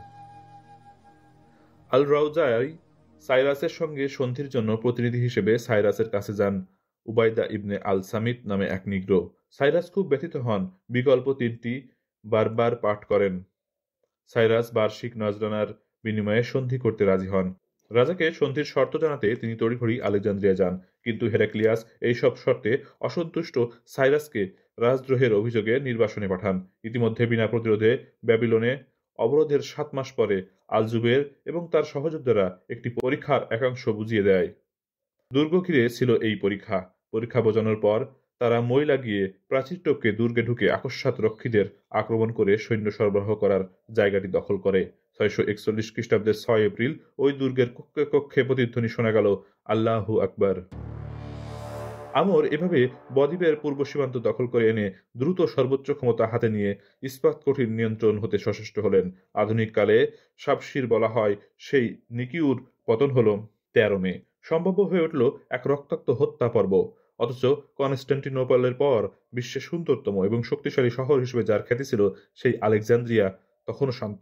আল রাউজাই সাইরাসের সঙ্গে সন্ধির জন্য প্রতিনিধি হিসেবে সাইরাসের কাছে যান উবাইদা ইবনে আল সামিত নামে এক নিগ্রো। সাইরাস খুব ব্যথিত হন, বিকল্প 3টি বারবার পাঠ করেন। সাইরাস বার্ষিক নজরানার বিনিময়ে সন্ধি করতে রাজি হন। রাজাকে সন্ধির শর্ত জানাতে তিনি তড়িঘড়ি আলেকজান্দ্রিয়া যান, কিন্তু হেরাক্লিয়াস এইসব শর্তে অসন্তুষ্ট সাইরাসকে রাজদ্রোহের অভিযোগে নির্বাসনে পাঠান। ইতিমধ্যে বিনা প্রতিরোধে ব্যাবিলনে অবরোধের 7 মাস পরে আল-জুবের এবং তার সহযোদ্ধারা একটি পরীক্ষার একাংশ বুঝিয়ে দেয়। দুর্গ ঘিরে ছিল এই পরীক্ষা। পরীক্ষা বোঝানোর পর তারা মই লাগিয়ে প্রাচীর টপকে দুর্গে ঢুকে আকস্মাৎ রক্ষীদের আক্রমণ করে সৈন্য সরবরাহ করার জায়গাটি দখল করে। 641 খ্রিস্টাব্দের 6 এপ্রিল ওই দুর্গের কক্ষে কক্ষে প্রতিধ্বনি শোনা গেল, আল্লাহু আকবার। আমর এভাবে বদ্বীপের পূর্ব সীমান্ত দখল করে এনে দ্রুত সর্বোচ্চ ক্ষমতা হাতে নিয়ে ইস্পাত কঠিন নিয়ন্ত্রণ হতে সচেষ্ট হলেন। আধুনিক কালে সাবশির বলা হয় সেই নিকিউর পতন হল 13 মে। সম্ভাব্য হয়ে উঠল এক রক্তাক্ত হত্যা পর্ব। অথচ কনস্টান্টিনোপলের পর বিশ্বের সুন্দরতম এবং শক্তিশালী শহর হিসেবে যার খ্যাতি ছিল, সেই আলেকজান্দ্রিয়া তখনও শান্ত।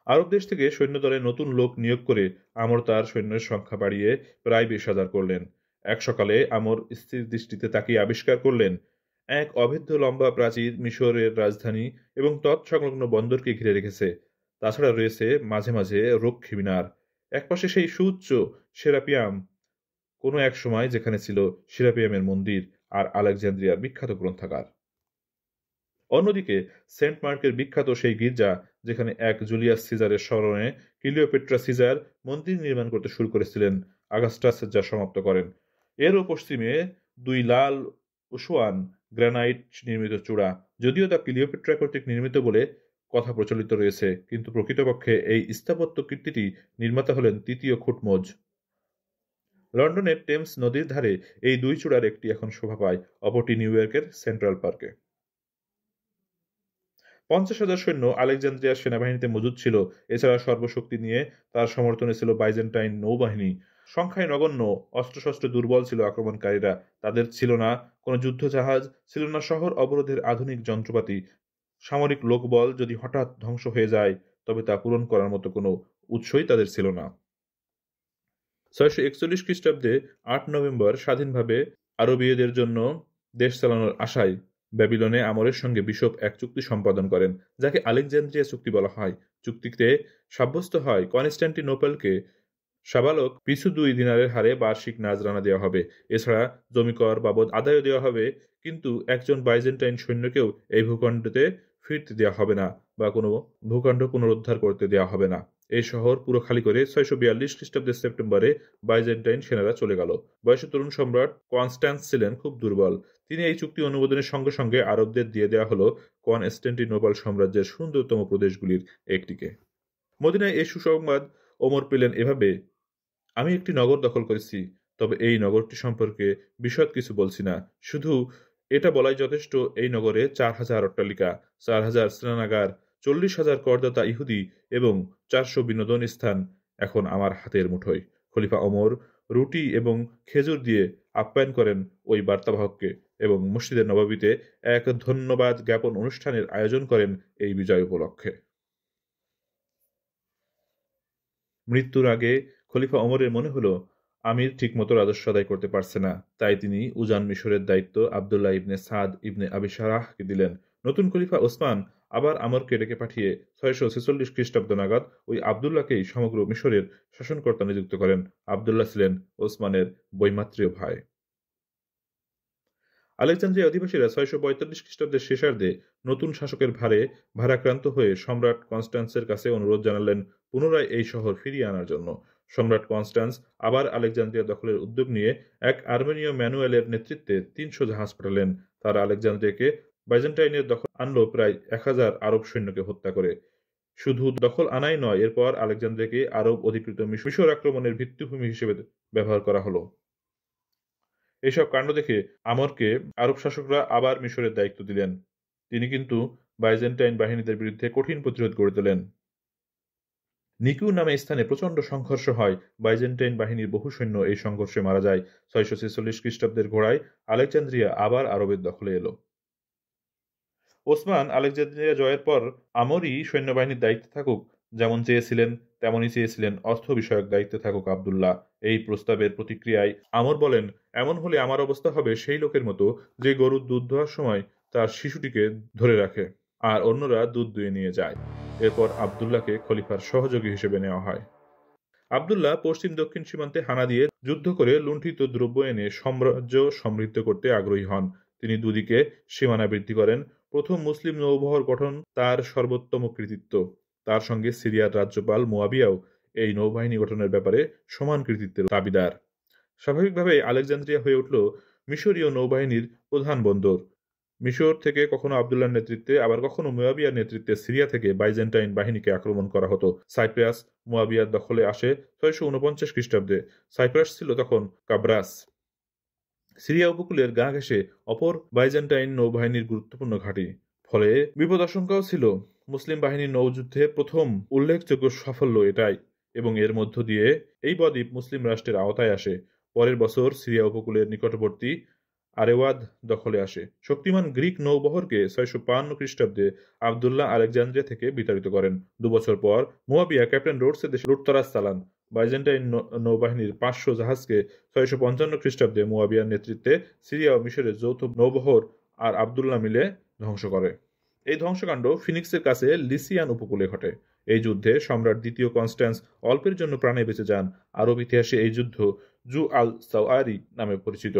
আরব দেশ থেকে সৈন্যদলে নতুন লোক নিয়োগ করে আমর তার সৈন্যের সংখ্যা বাড়িয়ে প্রায় 20,000 করলেন। এক সকালে আমর স্থির দৃষ্টিতে তাকিয়ে আবিষ্কার করলেন এক অভেদ্য লম্বা প্রাচীর মিশরের রাজধানী এবং তৎসংলগ্ন বন্দরকে ঘিরে রেখেছে। তাছাড়া রয়েছে মাঝে মাঝে রক্ষী মিনার। একপাশে সেই সুউচ্চ সেরাপিয়াম, কোনো এক সময় যেখানে ছিল সেরাপিয়ামের মন্দির আর আলেকজান্দ্রিয়ার বিখ্যাত গ্রন্থাগার। অন্যদিকে সেন্ট মার্কের বিখ্যাত সেই গির্জা, যেখানে এক জুলিয়াস সিজারের স্মরণে ক্লিওপেট্রা সিজার মন্দির নির্মাণ করতে শুরু করেছিলেন, আগাস্টাস যা সমাপ্ত করেন। এরও পশ্চিমে 2 লাল উসওয়ান গ্রানাইট নির্মিত চূড়া। যদিও তা ক্লিওপেট্রা কর্তৃক নির্মিত বলে কথা প্রচলিত রয়েছে, কিন্তু প্রকৃতপক্ষে এই স্থাপত্য কীর্তিটি নির্মাতা হলেন 3য় খুটমোজ। লন্ডনের টেমস নদীর ধারে এই 2 চূড়ার একটি এখন শোভা পায়, অপরটি নিউ ইয়র্কের সেন্ট্রাল পার্কে। 50,000 সৈন্য আলেকজান্দ্রিয়ার সেনাবাহিনীতে মজুদ ছিল। এছাড়া সর্বশক্তি নিয়ে তার সমর্থনে ছিল বাইজেন্টাইন নৌবাহিনী। সংখ্যায় নগণ্য, অস্ত্রশস্ত্রে দুর্বল ছিল আক্রমণকারীরা। তাদের ছিল না কোনো যুদ্ধজাহাজ, ছিল না শহর অবরোধের আধুনিক যন্ত্রপাতি। সামরিক লোকবল যদি হঠাৎ ধ্বংস হয়ে যায়, তবে তা পূরণ করার মতো কোনো উৎসই তাদের ছিল না। 641 খ্রিস্টাব্দে 8 নভেম্বর স্বাধীনভাবে আরবীয়দের জন্য দেশ চালানোর আশায় ব্যাবিলনে আমরের সঙ্গে বিশপ এক চুক্তি সম্পাদন করেন, যাকে আলেকজান্দ্রিয়া চুক্তি বলা হয়। চুক্তিতে সাব্যস্ত হয় কনস্টান্টিনোপলকে সাবালক পিছু 2 দিনারের হারে বার্ষিক নাজরানা দেওয়া হবে। এছাড়া জমিকর বাবদ আদায়ও দেওয়া হবে, কিন্তু একজন বাইজেন্টাইন সৈন্যকেও এই ভূখণ্ডতে ফিরতে দেওয়া হবে না বা কোনো ভূখণ্ড পুনরুদ্ধার করতে দেওয়া হবে না। এই শহর পুরো খালি করে 642 খ্রিস্টাব্দের সেপ্টেম্বরে বাইজেন্টাইন সেনারা চলে গেল। বয়সে তরুণ সম্রাট কনস্ট্যান্স ছিলেন খুব দুর্বল। তিনি এই চুক্তি অনুমোদনের সঙ্গে সঙ্গে আরবদের দিয়ে দেওয়া হলো কনস্টান্টিনোপল সাম্রাজ্যের সুন্দরতম প্রদেশগুলির একটিকে। মদিনায় এই সুসংবাদ ওমর পেলেন এভাবে, আমি একটি নগর দখল করেছি, তবে এই নগরটি সম্পর্কে বিশদ কিছু বলছি না, শুধু এটা বলাই যথেষ্ট, এই নগরে 4,000 অট্টালিকা, 4,000 স্নানাগার, 40,000 করদাতা ইহুদি এবং 400 বিনোদন স্থান এখন আমার হাতের মুঠোয়। খলিফা ওমর রুটি এবং খেজুর দিয়ে আপ্যায়ন করেন ওই বার্তাবাহককে এবং মসজিদের নববীতে এক ধন্যবাদ জ্ঞাপন অনুষ্ঠানের আয়োজন করেন এই বিজয় উপলক্ষে। মৃত্যুর আগে খলিফা ওমরের মনে হলো আমির ঠিকমতো রাজস্ব আদায় করতে পারছে না, তাই তিনি উজান মিশরের দায়িত্ব আবদুল্লাহ ইবনে সাদ ইবনে আবি সারাহকে দিলেন। নতুন খলিফা ওসমান আবার আমরকে ডেকে পাঠিয়ে 646 খ্রিস্টাব্দ নাগাদ ওই আবদুল্লাহকেই সমগ্র মিশরের শাসনকর্তা নিযুক্ত করেন। আবদুল্লাহ ছিলেন ওসমানের বৈমাত্রীয় ভাই। আলেকজান্দ্রিয়া অধিবাসীরা 645 খ্রিস্টাব্দের শেষার্ধে নতুন শাসকের ভারাক্রান্ত হয়ে সম্রাট কনস্ট্যান্সের কাছে অনুরোধ জানালেন পুনরায় এই শহর ফিরিয়ে আনার জন্য। সম্রাট কনস্ট্যান্স আবার আলেকজান্দ্রিয়া দখলের উদ্যোগ নিয়ে এক আর্মেনীয় ম্যানুয়েলের নেতৃত্বে 300 জাহাজ পাঠালেন। তারা আলেকজান্দ্রিয়াকে বাইজেন্টাইনের দখল আনলো প্রায় 1000 আরব সৈন্যকে হত্যা করে। শুধু দখল আনাই নয়, এরপর আলেকজান্দ্রিয়াকে আরব অধিকৃত মিশর আক্রমণের ভিত্তিভূমি হিসেবে ব্যবহার করা হলো। এইসব কাণ্ড দেখে আমরকে আরব শাসকরা আবার মিশরের দায়িত্ব দিলেন। তিনি কিন্তু বাইজেন্টাইন বাহিনীদের বিরুদ্ধে কঠিন প্রতিরোধ গড়ে তোলেন। নিকিউ নামে স্থানে প্রচণ্ড সংঘর্ষ হয়। বাইজেন্টাইন বাহিনীর বহু সৈন্য এই সংঘর্ষে মারা যায়। 646 খ্রিস্টাব্দের ঘোড়ায় আলেকজান্দ্রিয়া আবার আরবের দখলে এলো। ওসমান আলেকজান্দ্রিয়া জয়ের পর আমরই সৈন্যবাহিনীর দায়িত্বে থাকুক যেমন চেয়েছিলেন, তেমনই চেয়েছিলেন অর্থ বিষয়ক দায়িত্বে থাকুক আবদুল্লাহ। এই প্রস্তাবের প্রতিক্রিয়ায় আমর বলেন, এমন হলে আমার অবস্থা হবে সেই লোকের মতো যে গরুর দুধ দোয়ার সময় তার শিশুটিকে ধরে রাখে আর অন্যরা দুধ দুয়ে নিয়ে যায়। এরপর আবদুল্লাহকে খলিফার সহযোগী হিসেবে নেওয়া হয়। আবদুল্লাহ পশ্চিম দক্ষিণ সীমান্তে হানা দিয়ে যুদ্ধ করে লুণ্ঠিত দ্রব্য এনে সাম্রাজ্য সমৃদ্ধ করতে আগ্রহী হন। তিনি দুদিকে সীমানা বৃদ্ধি করেন। প্রথম মুসলিম নৌবহর গঠন তার সর্বোত্তম কৃতিত্ব। তার সঙ্গে সিরিয়ার রাজ্যপাল মুয়াবিয়াও এই নৌবাহিনী গঠনের ব্যাপারে সমান কৃতিত্বের দাবিদার। স্বাভাবিকভাবে আলেকজান্দ্রিয়া হয়ে উঠল মিশরীয় নৌবাহিনীর প্রধান বন্দর। মিশর থেকে কখনো আবদুল্লাহর নেতৃত্বে, আবার কখনো মুয়াবিয়ার নেতৃত্বে সিরিয়া থেকে বাইজেন্টাইন বাহিনীকে আক্রমণ করা হতো। সাইপ্রাস মুয়াবিয়ার দখলে আসে 649 খ্রিস্টাব্দে। সাইপ্রাস ছিল তখন কাবরাস। সিরিয়া উপকূলের গা ঘেঁষে অপর বাইজেন্টাইন নৌবাহিনীর গুরুত্বপূর্ণ ঘাঁটি। ফলে বিপদাশঙ্কাও ছিল। মুসলিম বাহিনীর নৌযুদ্ধে প্রথম উল্লেখযোগ্য সাফল্য এটাই, এবং এর মধ্য দিয়ে এই বদ্বীপ মুসলিম রাষ্ট্রের আওতায় আসে। পরের বছর সিরিয়া উপকূলের নিকটবর্তী আরেওয়াদ দখলে আসে। শক্তিমান গ্রিক নৌবহরকে 652 খ্রিস্টাব্দে আবদুল্লাহ আলেকজান্দ্রিয়া থেকে বিতাড়িত করেন। 2 বছর পর মুয়াবিয়া ক্যাপ্টেন রোডসের দেশে লুটতরাজ চালান। বাইজেন্টাইন নৌবাহিনীর 500 জাহাজকে 655 খ্রিস্টাব্দে মুয়াবিয়ার নেতৃত্বে সিরিয়া ও মিশরের যৌথ নৌবহর আর আবদুল্লাহ মিলে ধ্বংস করে। এই ধ্বংসকাণ্ড ফিনিক্সের কাছে লিসিয়ান উপকূলে ঘটে। এই যুদ্ধে সম্রাট দ্বিতীয় কনস্ট্যান্স অল্পের জন্য প্রাণে বেঁচে যান। আরব ইতিহাসে এই যুদ্ধ জু আল সাওয়ারি নামে পরিচিত,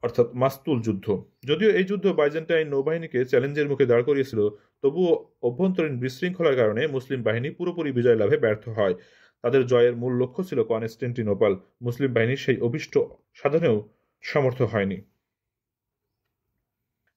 অর্থাৎ মাস্তুল যুদ্ধ। যদিও এই যুদ্ধ বাইজেন্টাইন নৌবাহিনীকে চ্যালেঞ্জের মুখে দাঁড় করিয়েছিল, তবুও অভ্যন্তরীণ বিশৃঙ্খলার কারণে মুসলিম বাহিনী পুরোপুরি বিজয় লাভে ব্যর্থ হয়। তাদের জয়ের মূল লক্ষ্য ছিল কনস্টান্টিনোপল। মুসলিম বাহিনীর সেই অভিষ্ট সাধনেও সমর্থ হয়নি।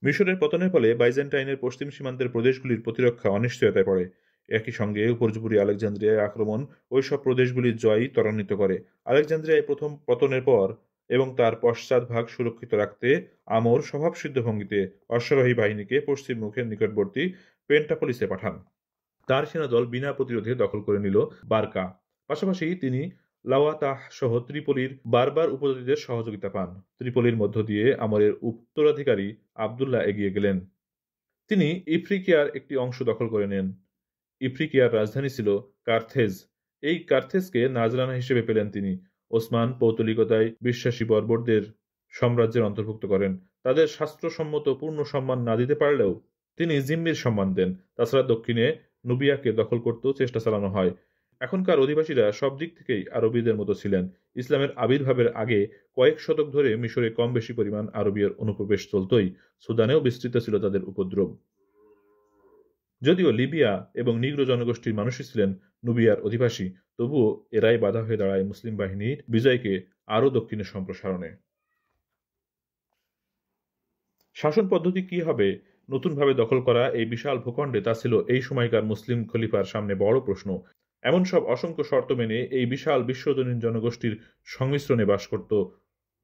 মিশরের পতনের ফলে বাইজেন্টাইনের পশ্চিম সীমান্তের প্রদেশগুলির প্রতিরক্ষা অনিশ্চয়তায় পড়ে। একই সঙ্গে উপর্যুপরি আলেকজান্দ্রিয়ায় আক্রমণ ওইসব প্রদেশগুলির জয়ই ত্বরান্বিত করে। আলেকজান্দ্রিয়ায় প্রথম পতনের পর এবং তার পশ্চাৎভাগ সুরক্ষিত রাখতে আমর স্বভাবসিদ্ধ ভঙ্গিতে অশ্বারোহী বাহিনীকে পশ্চিম মুখের নিকটবর্তী পেন্টাপোলিসে পাঠান। তার সেনাদল বিনা প্রতিরোধে দখল করে নিল বারকা। পাশাপাশি তিনি লাওয়াতাহ সহ ত্রিপলির বারবার উপজাতিদের সহযোগিতা পান। ত্রিপলির মধ্য দিয়ে আমরের উত্তরাধিকারী আবদুল্লাহ এগিয়ে গেলেন। তিনি ইফ্রিকিয়ার একটি অংশ দখল করে নেন। ইফ্রিকিয়ার রাজধানী ছিল কার্থেজ। এই কার্থেজকে নাজরানা হিসেবে পেলেন তিনি। ওসমান পৌতলিকতায় বিশ্বাসী বর্বরদের সাম্রাজ্যের অন্তর্ভুক্ত করেন। তাদের শাস্ত্রসম্মত পূর্ণ সম্মান না দিতে পারলেও তিনি জিম্মির সম্মান দেন। তাছাড়া দক্ষিণে নুবিয়াকে দখল করতেও চেষ্টা চালানো হয়। এখনকার অধিবাসীরা সব দিক থেকেই আরবীদের মতো ছিলেন। ইসলামের আবির্ভাবের আগে কয়েক শতক ধরে মিশরে কম বেশি পরিমাণ আরবীয় অনুপ্রবেশ চলতই। সুদানেও বিস্তৃত ছিল তাদের উপদ্রব। যদিও লিবিয়া এবং নিগ্রো জনগোষ্ঠীর মানুষই ছিলেন নুবিয়ার অধিবাসী, তবুও এরাই বাধা হয়ে দাঁড়ায় মুসলিম বাহিনীর বিজয়কে আরও দক্ষিণে সম্প্রসারণে। শাসন পদ্ধতি কি হবে নতুনভাবে দখল করা এই বিশাল ভূখণ্ডে, তা ছিল এই সময়কার মুসলিম খলিফার সামনে বড় প্রশ্ন। এমন সব অসংখ্য শর্ত মেনে এই বিশাল বিশ্বজনীন জনগোষ্ঠীর সংমিশ্রণে বাস করত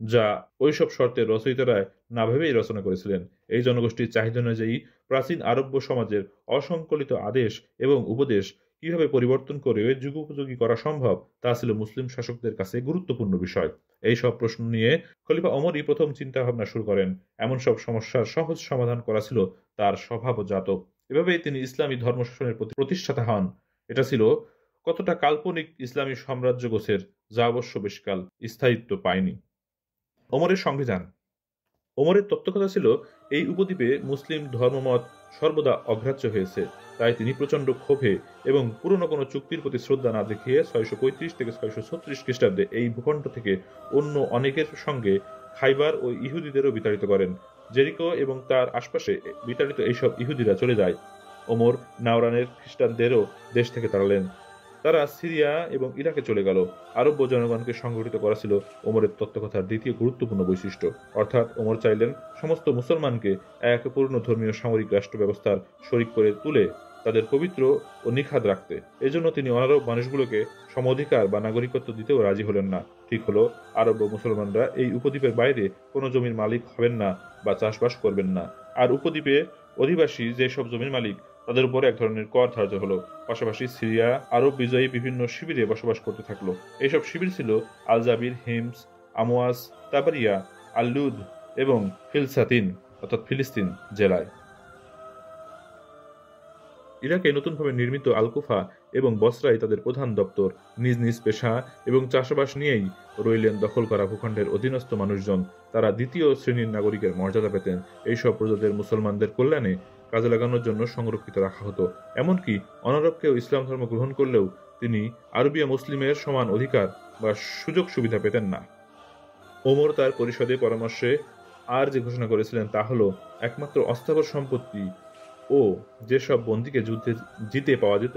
যা ওইসব শর্তের রচয়িতারা না ভেবেই রচনা করেছিলেন। এই জনগোষ্ঠীর চাহিদা অনুযায়ী প্রাচীন আরব্য সমাজের অসংকলিত আদেশ এবং উপদেশ কিভাবে পরিবর্তন করে যুগোপযোগী করা সম্ভব তা ছিল মুসলিম শাসকদের কাছে গুরুত্বপূর্ণ বিষয়। এই সব প্রশ্ন নিয়ে খলিফা ওমরই প্রথম চিন্তাভাবনা শুরু করেন। এমন সব সমস্যার সহজ সমাধান করা ছিল তার স্বভাবজাত। এভাবেই তিনি ইসলামী ধর্ম শাসনের প্রতিষ্ঠাতা হন। এটা ছিল কতটা কাল্পনিক ইসলামী সাম্রাজ্য গোছের, যা অবশ্য বেশিকাল স্থায়িত্ব পায়নি। ওমরের সংবিধান। ওমরের তত্ত্বকথা ছিল এই উপদ্বীপে মুসলিম ধর্মমত সর্বদা অগ্রাহ্য হয়েছে, তাই তিনি প্রচণ্ড ক্ষোভে এবং পুরনো কোনো চুক্তির প্রতি শ্রদ্ধা না দেখিয়ে 635 থেকে 636 খ্রিস্টাব্দে এই ভূখণ্ড থেকে অন্য অনেকের সঙ্গে খাইবার ও ইহুদিদেরও বিতাড়িত করেন। জেরিকো এবং তার আশপাশে বিতাড়িত এইসব ইহুদিরা চলে যায়। ওমর নাওরানের খ্রিস্টানদেরও দেশ থেকে তাড়ালেন। তারা সিরিয়া এবং ইরাকে চলে গেল। আরব্য জনগণকে সংগঠিত করা ছিল ওমরের তত্ত্বকথার দ্বিতীয় গুরুত্বপূর্ণ বৈশিষ্ট্য। অর্থাৎ ওমর চাইলেন সমস্ত মুসলমানকে এক পূর্ণ ধর্মীয় সামরিক রাষ্ট্র ব্যবস্থার শরিক করে তুলে তাদের পবিত্র ও নিখাদ রাখতে। এজন্য তিনি অনারব মানুষগুলোকে সম অধিকার বা নাগরিকত্ব দিতেও রাজি হলেন না। ঠিক হলো, আরব মুসলমানরা এই উপদ্বীপের বাইরে কোনো জমির মালিক হবেন না বা চাষবাস করবেন না। আর উপদ্বীপে অধিবাসী যেসব জমির মালিক তাদের উপর এক ধরনের কর ধার্য হলো। পাশাপাশি সিরিয়া আরব বিজয়ী বিভিন্ন শিবিরে বসবাস করতে থাকলো। এইসব শিবির ছিল আল জাবির, হিমস, আমওয়াস, তাবারিয়া, আল্লুদ এবং ফিলসাতিন অর্থাৎ ফিলিস্তিন জেলায়। ইরাকে নতুনভাবে নির্মিত আলকুফা এবং বসরাই তাদের প্রধান দপ্তর। নিজ নিজ পেশা এবং চাষবাস নিয়েই রইলেন দখল করা ভূখণ্ডের অধীনস্থ মানুষজন। তারা দ্বিতীয় শ্রেণীর নাগরিকের মর্যাদা পেতেন। এইসব প্রজাদের মুসলমানদের কল্যাণে কাজে লাগানোর জন্য সংরক্ষিত রাখা হতো। এমনকি অনারবকেও ইসলাম ধর্ম গ্রহণ করলেও তিনি আরবিয়া মুসলিমের সমান অধিকার বা সুযোগ সুবিধা পেতেন না। ওমর তার পরিষদে পরামর্শে আর যে ঘোষণা করেছিলেন তা হল একমাত্র অস্থাবর সম্পত্তি ও যেসব বন্দীকে যুদ্ধে জিতে পাওয়া যেত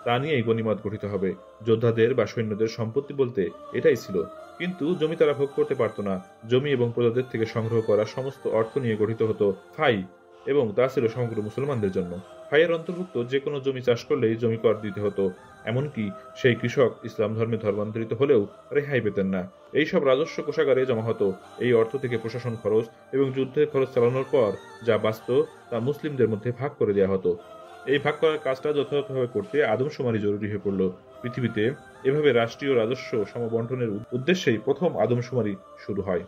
তা নিয়েই গনিমত গঠিত হবে। যোদ্ধাদের বা সৈন্যদের সম্পত্তি বলতে এটাই ছিল। কিন্তু জমি তারা ভোগ করতে পারত না। জমি এবং প্রজাদের থেকে সংগ্রহ করা সমস্ত অর্থ নিয়ে গঠিত হতো ফাই, এবং তা ছিল সমগ্র মুসলমানদের জন্য। ফাইয়ের অন্তর্ভুক্ত যে কোনো জমি চাষ করলেই জমি কর দিতে হতো। এমনকি সেই কৃষক ইসলাম ধর্মে ধর্মান্তরিত হলেও রেহাই পেতেন না। এইসব রাজস্ব কোষাগারে জমা হতো। এই অর্থ থেকে প্রশাসন খরচ এবং যুদ্ধের খরচ চালানোর পর যা বাঁচত তা মুসলিমদের মধ্যে ভাগ করে দেওয়া হতো। এই ভাগ করার কাজটা যথাযথভাবে করতে আদমশুমারি জরুরি হয়ে পড়ল। পৃথিবীতে এভাবে রাষ্ট্রীয় রাজস্ব সমবন্টনের উদ্দেশ্যেই প্রথম আদমশুমারি শুরু হয়।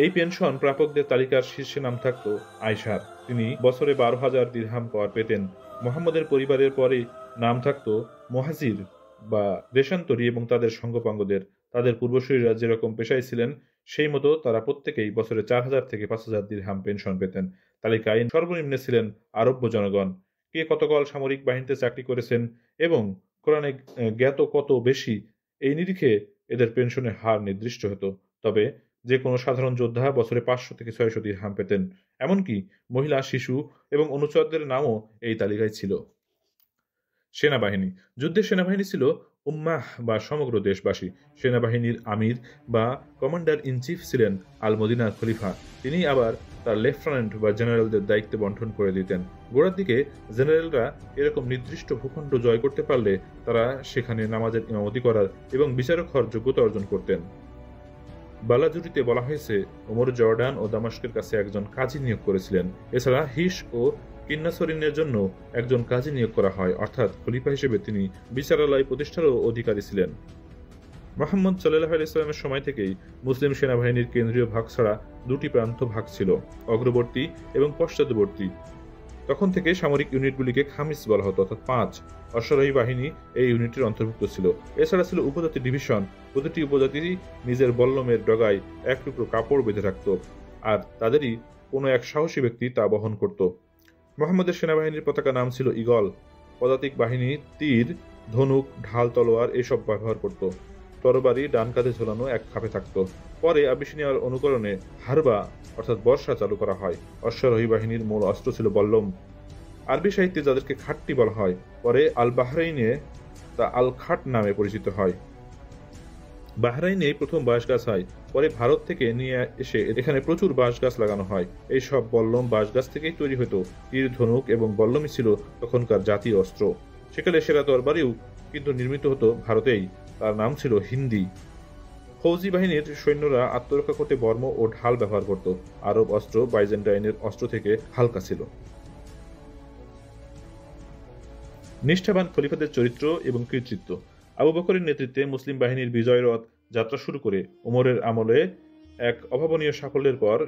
এই পেনশন প্রাপকদের তালিকার শীর্ষে নাম থাকত আয়সার। তিনি বছরে 12,000 দিরহাম কর পেতেন। মোহাম্মদের পরিবারের পরে নাম থাকত মুহাজির বা দেশান্তরী এবং তাদের সঙ্গপাঙ্গদের। তাদের পূর্বসূরীরা যেরকম পেশায় ছিলেন সেই মতো তারা প্রত্যেকেই বছরে 4,000 থেকে 5,000 দিরহাম পেনশন পেতেন। তালিকায় সর্বনিম্নে ছিলেন আরব্য জনগণ। কে কতকাল সামরিক বাহিনীতে চাকরি করেছেন এবং কোরআনে জ্ঞাত কত বেশি, এই নিরিখে এদের পেনশনের হার নির্দিষ্ট হতো। তবে যে কোনো সাধারণ যোদ্ধা বছরে 500 থেকে 600 দিরহাম পেতেন। এমনকি মহিলা, শিশু এবং অনুচরদের নামও এই তালিকায় ছিল। সেনাবাহিনী। যুদ্ধের সেনাবাহিনী ছিল উম্মাহ বা সমগ্র দেশবাসী। সেনাবাহিনীর আমির বা কমান্ডার ইন চিফ ছিলেন আল মদিনার খলিফা। তিনি আবার তার লেফটেন্যান্ট বা জেনারেলদের দায়িত্ব বন্টন করে দিতেন। গোড়ার দিকে জেনারেলরা এরকম নির্দিষ্ট ভূখণ্ড জয় করতে পারলে তারা সেখানে নামাজের ইমামতি করার এবং বিচারক হওয়ার যোগ্যতা অর্জন করতেন। বালাজুরিতে বলা হয়েছে ওমর জর্ডান ও দামাস্কের কাছে একজন কাজী নিয়োগ করেছিলেন। এছাড়া হিস ও কিন্নাসরিনের জন্য একজন কাজী নিয়োগ করা হয়, অর্থাৎ খলিফা হিসেবে তিনি বিচারালয় প্রতিষ্ঠারও অধিকারী ছিলেন। মুহাম্মদ সাল্লাল্লাহু আলাইহি ওয়াসাল্লামের সময় থেকেই মুসলিম সেনাবাহিনীর কেন্দ্রীয় ভাগ ছাড়া দুটি প্রান্ত ভাগ ছিল, অগ্রবর্তী এবং পশ্চাৎবর্তী। তখন থেকে সামরিক ইউনিটগুলিকে খামিস বলা হতো, অর্থাৎ 5। অশ্বারোহী বাহিনী এই ইউনিটের অন্তর্ভুক্ত ছিল। এছাড়া ছিল উপজাতি ডিভিশন। প্রতিটি উপজাতি নিজের বল্লমের ডগায় এক টুকরো কাপড় বেঁধে রাখত, আর তাদেরই কোনো এক সাহসী ব্যক্তি তা বহন করত। মুহাম্মদের সেনাবাহিনীর পতাকা নাম ছিল ঈগল। পদাতিক বাহিনী তীর, ধনুক, ঢাল, তলোয়ার এসব ব্যবহার করত। তরবারি ডান কাঁধে ঝোলানো এক খাপে থাকত। পরে আবিসিনিয়ার অনুকরণে হারবা অর্থাৎ বর্ষা চালু করা হয়। অশ্বারোহী বাহিনীর মূল অস্ত্র ছিল বল্লম। আরবি সাহিত্যে যাদেরকে খাট্টি বলা হয়, পরে আল বাহরাইনে তা আল খাট নামে পরিচিত হয়। বাহরাইনে প্রথম বাঁশ গাছ হয়, পরে ভারত থেকে নিয়ে এসে এখানে প্রচুর বাঁশ গাছ লাগানো হয়। এই সব বল্লম বাঁশ গাছ থেকেই তৈরি হতো। তীর, ধনুক এবং বল্লমই ছিল তখনকার জাতীয় অস্ত্র। সেকালে সেরা তরবারিও কিন্তু নির্মিত হতো ভারতেই। তার নাম ছিল হিন্দি। ফৌজি বাহিনীর সৈন্যরা আত্মরক্ষা করতে বর্ম ও ঢাল ব্যবহার করত। আরব অস্ত্র বাইজেন্টাইনের অস্ত্র থেকে হালকা ছিল। নিষ্ঠাবান খলিফাদের চরিত্র এবং কৃতিত্ব। আবু বকরের নেতৃত্বে মুসলিম বাহিনীর বিজয় রথ যাত্রা শুরু করে ওমরের আমলে এক অভাবনীয় সাফল্যের পর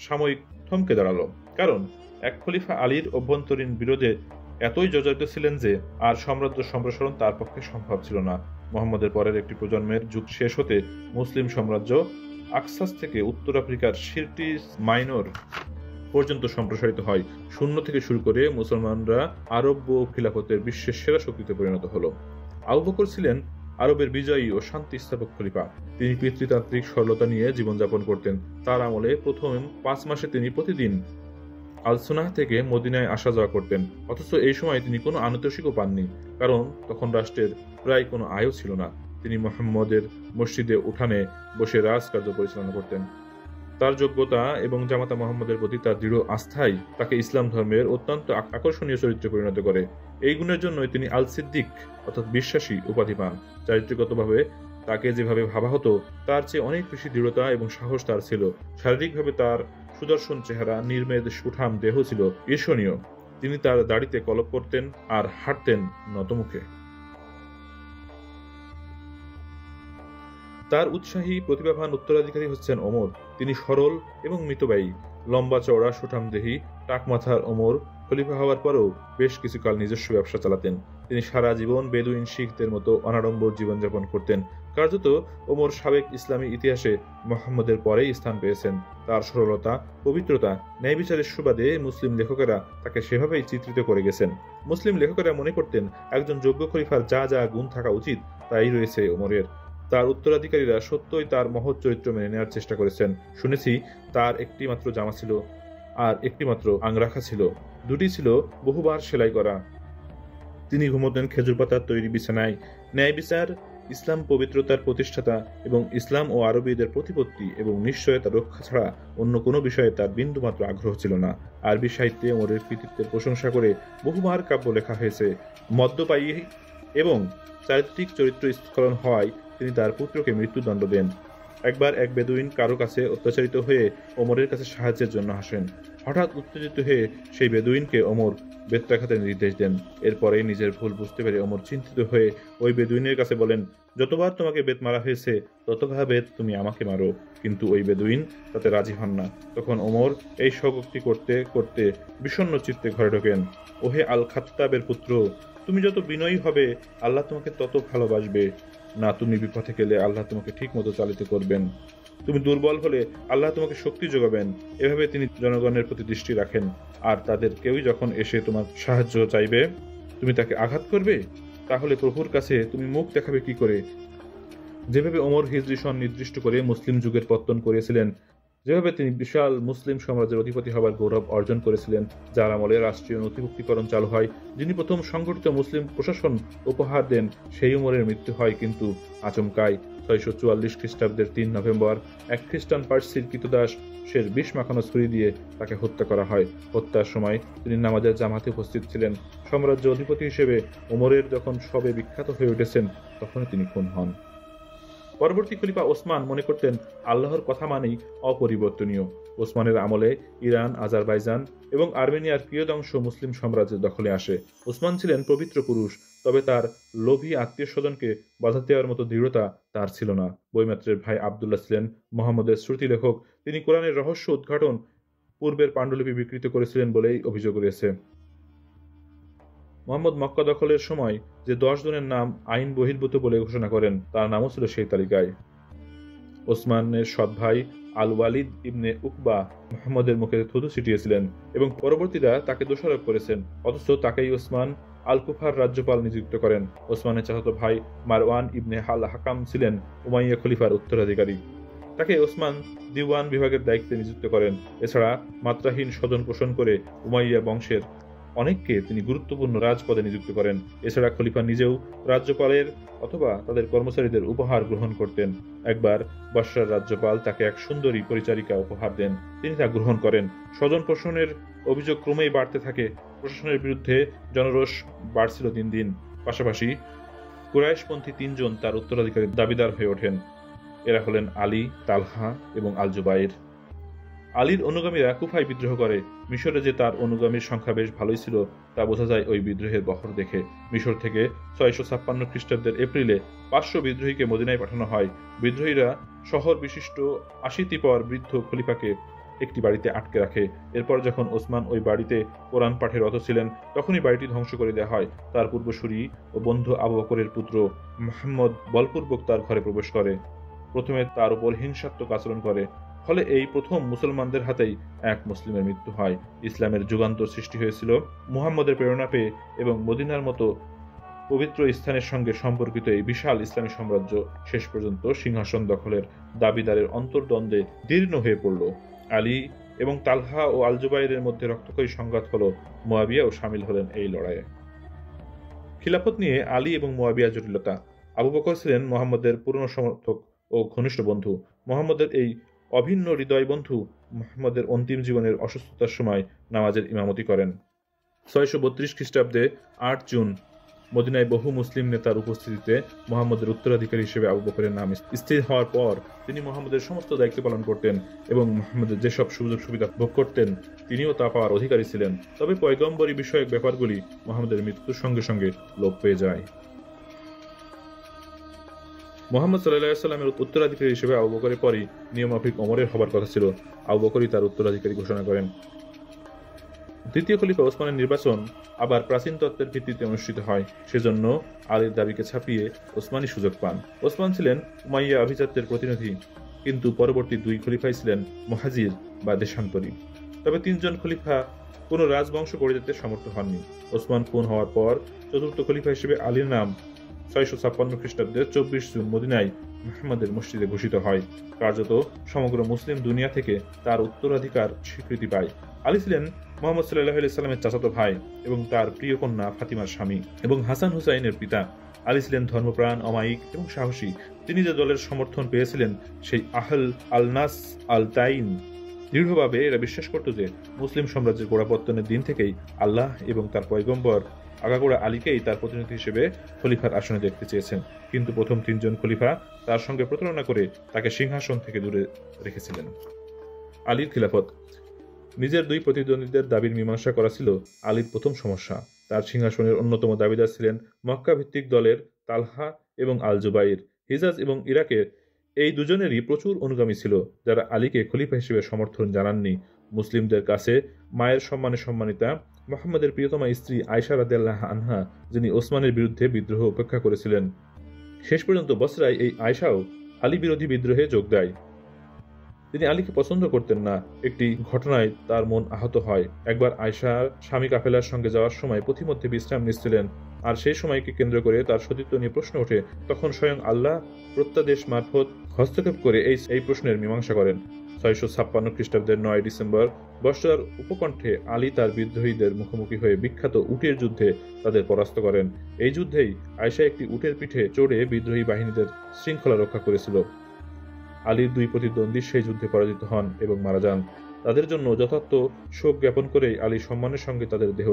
সাময়িক থমকে দাঁড়ালো। কারণ এক খলিফা আলীর অভ্যন্তরীণ বিরোধে এতই জর্জরিত ছিলেন যে আর সাম্রাজ্য সম্প্রসারণ তার পক্ষে সম্ভব ছিল না। মোহাম্মদের পরের একটি প্রজন্মের যুগ শেষ হতে মুসলিম সাম্রাজ্য আকসাস থেকে উত্তর আফ্রিকার সিরটিস মাইনর পর্যন্ত সম্প্রসারিত হয়। শূন্য থেকে শুরু করে মুসলমানরা আরব ও খিলাফতের বিশ্বের সেরা শক্তিতে পরিণত হলো। আবু বকর ছিলেন আরবের বিজয়ী ও শান্তি স্থাপক খলিফা। তিনি পিতৃতান্ত্রিক সরলতা নিয়ে জীবনযাপন করতেন। তার আমলে প্রথম 5 মাসে তিনি প্রতিদিন আল-সুনাহ থেকে মদিনায় আসা যাওয়া করতেন। অথচ এই সময় তিনি কোনো আনুতোষিকও পাননি, কারণ তখন রাষ্ট্রের প্রায় কোনো আয়ও ছিল না। তিনি মুহাম্মদের মসজিদে উঠানে বসে রাজকার্য পরিচালনা করতেন। তার যোগ্যতা এবং জামাতা মুহাম্মদের প্রতি তার দৃঢ় আস্থাই তাকে ইসলাম ধর্মের অত্যন্ত আকর্ষণীয় চরিত্রে পরিণত করে। এই গুণের জন্যই তিনি আল সিদ্দিক অর্থাৎ বিশ্বাসী উপাধি পান। চারিত্রিকগতভাবে তাকে যেভাবে ভাবা হতো তার চেয়ে অনেক বেশি দৃঢ়তা এবং সাহস তার ছিল। শারীরিকভাবে তার সুদর্শন চেহারা, নির্মেদ সুঠাম দেহ ছিল ঈর্ষণীয়। তিনি তার দাড়িতে কলপ করতেন আর হাঁটতেন নতমুখে। তার উৎসাহী প্রতিভাবান উত্তরাধিকারী হচ্ছেন ওমর। তিনি সরল এবং মিতব্যয়ী, লম্বা চওড়া সুঠামদেহী টাক মাথার ওমর খলিফা হওয়ার পরেও বেশ কিছুকাল নিজস্ব ব্যবসা চালাতেন। তিনি সারা জীবন বেদুইন শিখদের মতো অনাড়ম্বর জীবনযাপন করতেন। কার্যত ওমর সাবেক ইসলামী ইতিহাসে মুহাম্মদের পরেই স্থান পেয়েছেন। তার সরলতা, পবিত্রতা, ন্যায় বিচারের সুবাদে মুসলিম লেখকেরা তাকে সেভাবেই চিত্রিত করে গেছেন। মুসলিম লেখকেরা মনে করতেন একজন যোগ্য খলিফার যা যা গুণ থাকা উচিত তাই রয়েছে ওমরের। তার উত্তরাধিকারীরা সত্যই তার মহৎ চরিত্র মেনে নেওয়ার চেষ্টা করেছেন। শুনেছি তার একটি মাত্র জামা ছিল আর একটি মাত্র আংরাখা ছিল, দুটি ছিল বহুবার সেলাই করা। তিনি ঘুমোতেন খেজুর পাতার তৈরি বিছানায়। ন্যায় বিচার, ইসলাম পবিত্রতার প্রতিষ্ঠাতা এবং ইসলাম ও আরবীদের প্রতিপত্তি এবং নিশ্চয়তা রক্ষা ছাড়া অন্য কোনো বিষয়ে তার বিন্দুমাত্র আগ্রহ ছিল না। আরবি সাহিত্যে ওমরের কৃতিত্বের প্রশংসা করে বহুবার কাব্য লেখা হয়েছে। মদ্যপায়ী এবং চারিত্রিক চরিত্র স্খলন হওয়ায় তিনি তার পুত্রকে মৃত্যুদণ্ড দেন। একবার এক বেদুইন কারো কাছে অত্যাচারিত হয়ে ওমরের কাছে সাহায্যের জন্য আসেন। হঠাৎ উত্তেজিত হয়ে সেই বেদুইনকে ওমর বেত্রাঘাতে নির্দেশ দেন। এরপরেই নিজের ভুল বুঝতে পেরে ওমর চিন্তিত হয়ে ওই বেদুইনের কাছে বলেন, যতবার তোমাকে বেত মারা হয়েছে ততবার বেত তুমি আমাকে মারো। কিন্তু ওই বেদুইন তাতে রাজি হন না। তখন ওমর এই স্বীকারোক্তি করতে করতে বিষণ্ণ চিত্তে ঘরে ঢোকেন। ওহে আল খাত্তাবের পুত্র, তুমি যত বিনয়ী হবে আল্লাহ তোমাকে তত ভালোবাসবে না। তুমি বিপথে গেলে আল্লাহ তোমাকে ঠিক মতো চালিত করবেন। তুমি দুর্বল হলে আল্লাহ তোমাকে শক্তি যোগাবেন। এভাবে তিনি জনগণের প্রতি দৃষ্টি রাখেন। আর তাদের কেউই যখন এসে তোমার সাহায্য চাইবে তুমি তাকে আঘাত করবে, তাহলে প্রভুর কাছে তুমি মুখ দেখাবে কি করে? যেভাবে ওমর হিজরি সন নির্দিষ্ট করে মুসলিম যুগের পত্তন করেছিলেন, যেভাবে তিনি বিশাল মুসলিম সাম্রাজ্যের অধিপতি হবার গৌরব অর্জন করেছিলেন, যার আমলে রাষ্ট্রীয় নথিভুক্তিকরণ চালু হয়, যিনি প্রথম সংগঠিত মুসলিম প্রশাসন উপহার দেন, সেই ওমরের মৃত্যু হয় কিন্তু আচমকায়। 644 খ্রিস্টাব্দের 3 নভেম্বর এক খ্রিস্টান পার্সির কৃতদাসের বিষ মাখানো ছুরি দিয়ে তাকে হত্যা করা হয়। হত্যার সময় তিনি নামাজের জামাতে উপস্থিত ছিলেন। সাম্রাজ্য অধিপতি হিসেবে ওমরের যখন সবে বিখ্যাত হয়ে উঠেছেন তখনই তিনি খুন হন। পরবর্তী খলিফা ওসমান মনে করতেন আল্লাহর কথা মানেই অপরিবর্তনীয়। ওসমানের আমলে ইরান, আজারবাইজান এবং আর্মেনিয়ার কিয়দংশ মুসলিম সাম্রাজ্যের দখলে আসে। ওসমান ছিলেন পবিত্র পুরুষ, তবে তার লোভী আত্মীয় স্বজনকে বাধা দেওয়ার মতো দৃঢ়তা তার ছিল না। বৈমাত্রের ভাই আবদুল্লাহ ছিলেন মুহাম্মদের শ্রুতি লেখক। তিনি কোরআনের রহস্য উদ্ঘাটন পূর্বের পাণ্ডুলিপি বিকৃত করেছিলেন বলেই অভিযোগ রয়েছে। মুহাম্মদ মক্কা দখলের সময় যে 10 জনের নাম আইন বহির্ভূত বলে ঘোষণা করেন তার নামও ছিল সেই তালিকায়। ওসমানের সৎ ভাই আল ওয়ালিদ ইবনে উকবা মুহাম্মদের মুখে থুতু ছিটিয়েছিলেন এবং পরবর্তীরা তাকে দোষারোপ করেছেন। অথচ তাকেই ওসমান আল কুফার রাজ্যপাল নিযুক্ত করেন। ওসমানের চাচাতো ভাই মারওয়ান ইবনে আল হাকাম ছিলেন উমাইয়া খলিফার উত্তরাধিকারী। তাকে ওসমান দিওয়ান বিভাগের দায়িত্বে নিযুক্ত করেন। এছাড়া মাত্রাহীন স্বজন পোষণ করে উমাইয়া বংশের অনেককে তিনি গুরুত্বপূর্ণ রাজপদে নিযুক্ত করেন। এছাড়া খলিফা নিজেও রাজ্যপালের অথবা তাদের কর্মচারীদের উপহার গ্রহণ করতেন। একবার বসরার রাজ্যপাল তাকে এক সুন্দরী পরিচারিকা উপহার দেন, তিনি তা গ্রহণ করেন। স্বজন পোষণের অভিযোগ ক্রমেই বাড়তে থাকে। প্রশাসনের বিরুদ্ধে জনরোষ বাড়ছিল দিন দিন। পাশাপাশি কুরাইশপন্থী 3 জন তার উত্তরাধিকারী দাবিদার হয়ে ওঠেন। এরা হলেন আলী, তালহা এবং আল জুবাইর। আলীর অনুগামীরা কুফায় বিদ্রোহ করে। মিশরে যে তার অনুগামীর সংখ্যা বেশ ভালোই ছিল তা বোঝা যায় ওই বিদ্রোহের বহর দেখে। মিশর থেকে 656 খ্রিস্টাব্দের এপ্রিলে 500 বিদ্রোহীকে মদিনায় পাঠানো হয়। বিদ্রোহীরা শহর বিশিষ্ট 80টি পর বৃদ্ধ খলিফাকে একটি বাড়িতে আটকে রাখে। এরপর যখন ওসমান ওই বাড়িতে কোরআন পাঠে রত ছিলেন তখনই বাড়িটি ধ্বংস করে দেওয়া হয়। তার পূর্বসূরি ও বন্ধু আবু বকরের পুত্র মুহাম্মদ বলপূর্বক তার ঘরে প্রবেশ করে। প্রথমে তার উপর হিংসাত্মক আচরণ করে। ফলে এই প্রথম মুসলমানদের হাতেই এক মুসলিমের মৃত্যু হয়। ইসলামের যুগান্তর সৃষ্টি হয়েছিল মুহাম্মদের প্রেরণা পেয়ে এবং মদিনার মতো পবিত্র স্থানের সঙ্গে সম্পর্কিত এই বিশাল ইসলামী সাম্রাজ্য শেষ পর্যন্ত সিংহাসন দখলের দাবিদারের অন্তর্দ্বন্দ্বে দীর্ণ হয়ে পড়ল। আলী এবং তালহা ও আল জুবাইরের মধ্যে রক্তক্ষয়ী সংঘাত হলো। মুয়াবিয়াও শামিল হলেন এই লড়াইয়ে। খিলাফত নিয়ে আলী এবং মুয়াবিয়া জটিলতা। আবু বকর ছিলেন মুহাম্মদের পুরনো সমর্থক ও ঘনিষ্ঠ বন্ধু। মুহাম্মদের এই অভিন্ন হৃদয় বন্ধু মুহাম্মদের অন্তিম জীবনের অসুস্থতার সময় নামাজের ইমামতি করেন। 632 খ্রিস্টাব্দে 8 জুন মদিনায় বহু মুসলিম নেতার উপস্থিতিতে মুহাম্মদের উত্তরাধিকারী হিসেবে আবু বকরের নাম স্থির হওয়ার পর তিনি মুহাম্মদের সমস্ত দায়িত্ব পালন করতেন এবং মুহাম্মদের যেসব সুযোগ সুবিধা ভোগ করতেন তিনিও তা পাওয়ার অধিকারী ছিলেন। তবে পয়গম্বরী বিষয়ক ব্যাপারগুলি মুহাম্মদের মৃত্যুর সঙ্গে সঙ্গে লোপ পেয়ে যায়। মুহাম্মদ সাল্লাল্লাহু আলাইহি ওয়াসাল্লামের উত্তরাধিকারী হিসেবে আবু বকরের পরই নিয়মমাফিক ওমরের হবার কথা ছিল। আবু বকরই তার উত্তরাধিকারী ঘোষণা করেন। দ্বিতীয় খলিফা ওসমানের নির্বাচন আবার প্রাচীন তত্ত্বের ভিত্তিতে অনুষ্ঠিত হয়। সেজন্য আলীর দাবিকে ছাপিয়ে ওসমানী সুযোগ পান। ওসমান ছিলেন উমাইয়া আভিজাত্যের প্রতিনিধি, কিন্তু পরবর্তী 2 খলিফাই ছিলেন মুহাজির বা দেশান্তরী। তবে 3 জন খলিফা কোনো রাজবংশ গড়ে দিতে সমর্থ হননি। ওসমান খুন হওয়ার পর চতুর্থ খলিফা হিসেবে আলীর নাম 656 খ্রিস্টাব্দে 24 জুন মদিনায় মুহাম্মদের মসজিদে ঘোষিত হয়। কার্যত সমগ্র মুসলিম দুনিয়া থেকে তার উত্তরাধিকার স্বীকৃতি পায়। আলী ছিলেন মুহাম্মদ সাল্লাল্লাহু আলাইহি সাল্লামের চাচাতো ভাই এবং তার প্রিয় কন্যা ফাতিমার স্বামী এবং হাসান হুসাইনের পিতা। আলী ছিলেন ধর্মপ্রাণ, অমায়িক এবং সাহসী। তিনি যে দলের সমর্থন পেয়েছিলেন সেই আহল আল নাস আল তাইন দৃঢ়ভাবে এরা বিশ্বাস করত যে মুসলিম সাম্রাজ্যের গোড়াপত্তনের দিন থেকেই আল্লাহ এবং তার পয়গম্বর আগাগোড়া আলীকেই তার প্রতিনিধি হিসেবে খলিফার আসনে দেখতে চেয়েছেন। কিন্তু প্রথম 3 জন খলিফা তার সঙ্গে প্রতারণা করে তাকে সিংহাসন থেকে দূরে রেখেছিলেন। আলীর খিলাফত। নিজের 2 প্রতিদ্বন্দ্বীদের দাবির মীমাংসা করা ছিল আলীর প্রথম সমস্যা। তার সিংহাসনের অন্যতম দাবিদার ছিলেন মক্কা ভিত্তিক দলের তালহা এবং আল জুবাইর। হিজাজ এবং ইরাকের এই দুজনেরই প্রচুর অনুগামী ছিল, যারা আলীকে খলিফা হিসেবে সমর্থন জানাননি। মুসলিমদের কাছে মায়ের সম্মানে সম্মানিতা মুহাম্মদের প্রিয়তমা স্ত্রী আয়েশা রাদিয়াল্লাহু আনহা, যিনি ওসমানের বিরুদ্ধে বিদ্রোহ উপেক্ষা করেছিলেন। শেষ পর্যন্ত বসরায় এই আয়েশাও আলী বিরোধী বিদ্রোহে যোগ দেয়। তিনি আলীকে পছন্দ করতেন না। একটি ঘটনায় তার মন আহত হয়। একবার আয়েশার স্বামী কাফেলার সঙ্গে যাওয়ার সময় পথিমধ্যে বিশ্রাম নিচ্ছিলেন, আর সেই সময়কে কেন্দ্র করে তার সতীত্ব নিয়ে প্রশ্ন ওঠে। তখন স্বয়ং আল্লাহ প্রত্যাদেশ মারফত হস্তক্ষেপ করে এই প্রশ্নের মীমাংসা করেন। 656 খ্রিস্টাব্দের 9 ডিসেম্বর বসরার উপকণ্ঠে আলী তার বিদ্রোহীদের মুখোমুখি হয়ে বিখ্যাত উটের যুদ্ধে তাদের পরাস্ত করেন। এই যুদ্ধেই আয়েশা একটি উটের পিঠে চড়ে বিদ্রোহী বাহিনীদের শৃঙ্খলা রক্ষা করেছিল। আলীর 2 প্রতিদ্বন্দ্বী সেই যুদ্ধে পরাজিত হন এবং মারা যান। তাদের জন্য যথার্থ শোক জ্ঞাপন করেই আলী সম্মানের সঙ্গে তাদের দেহ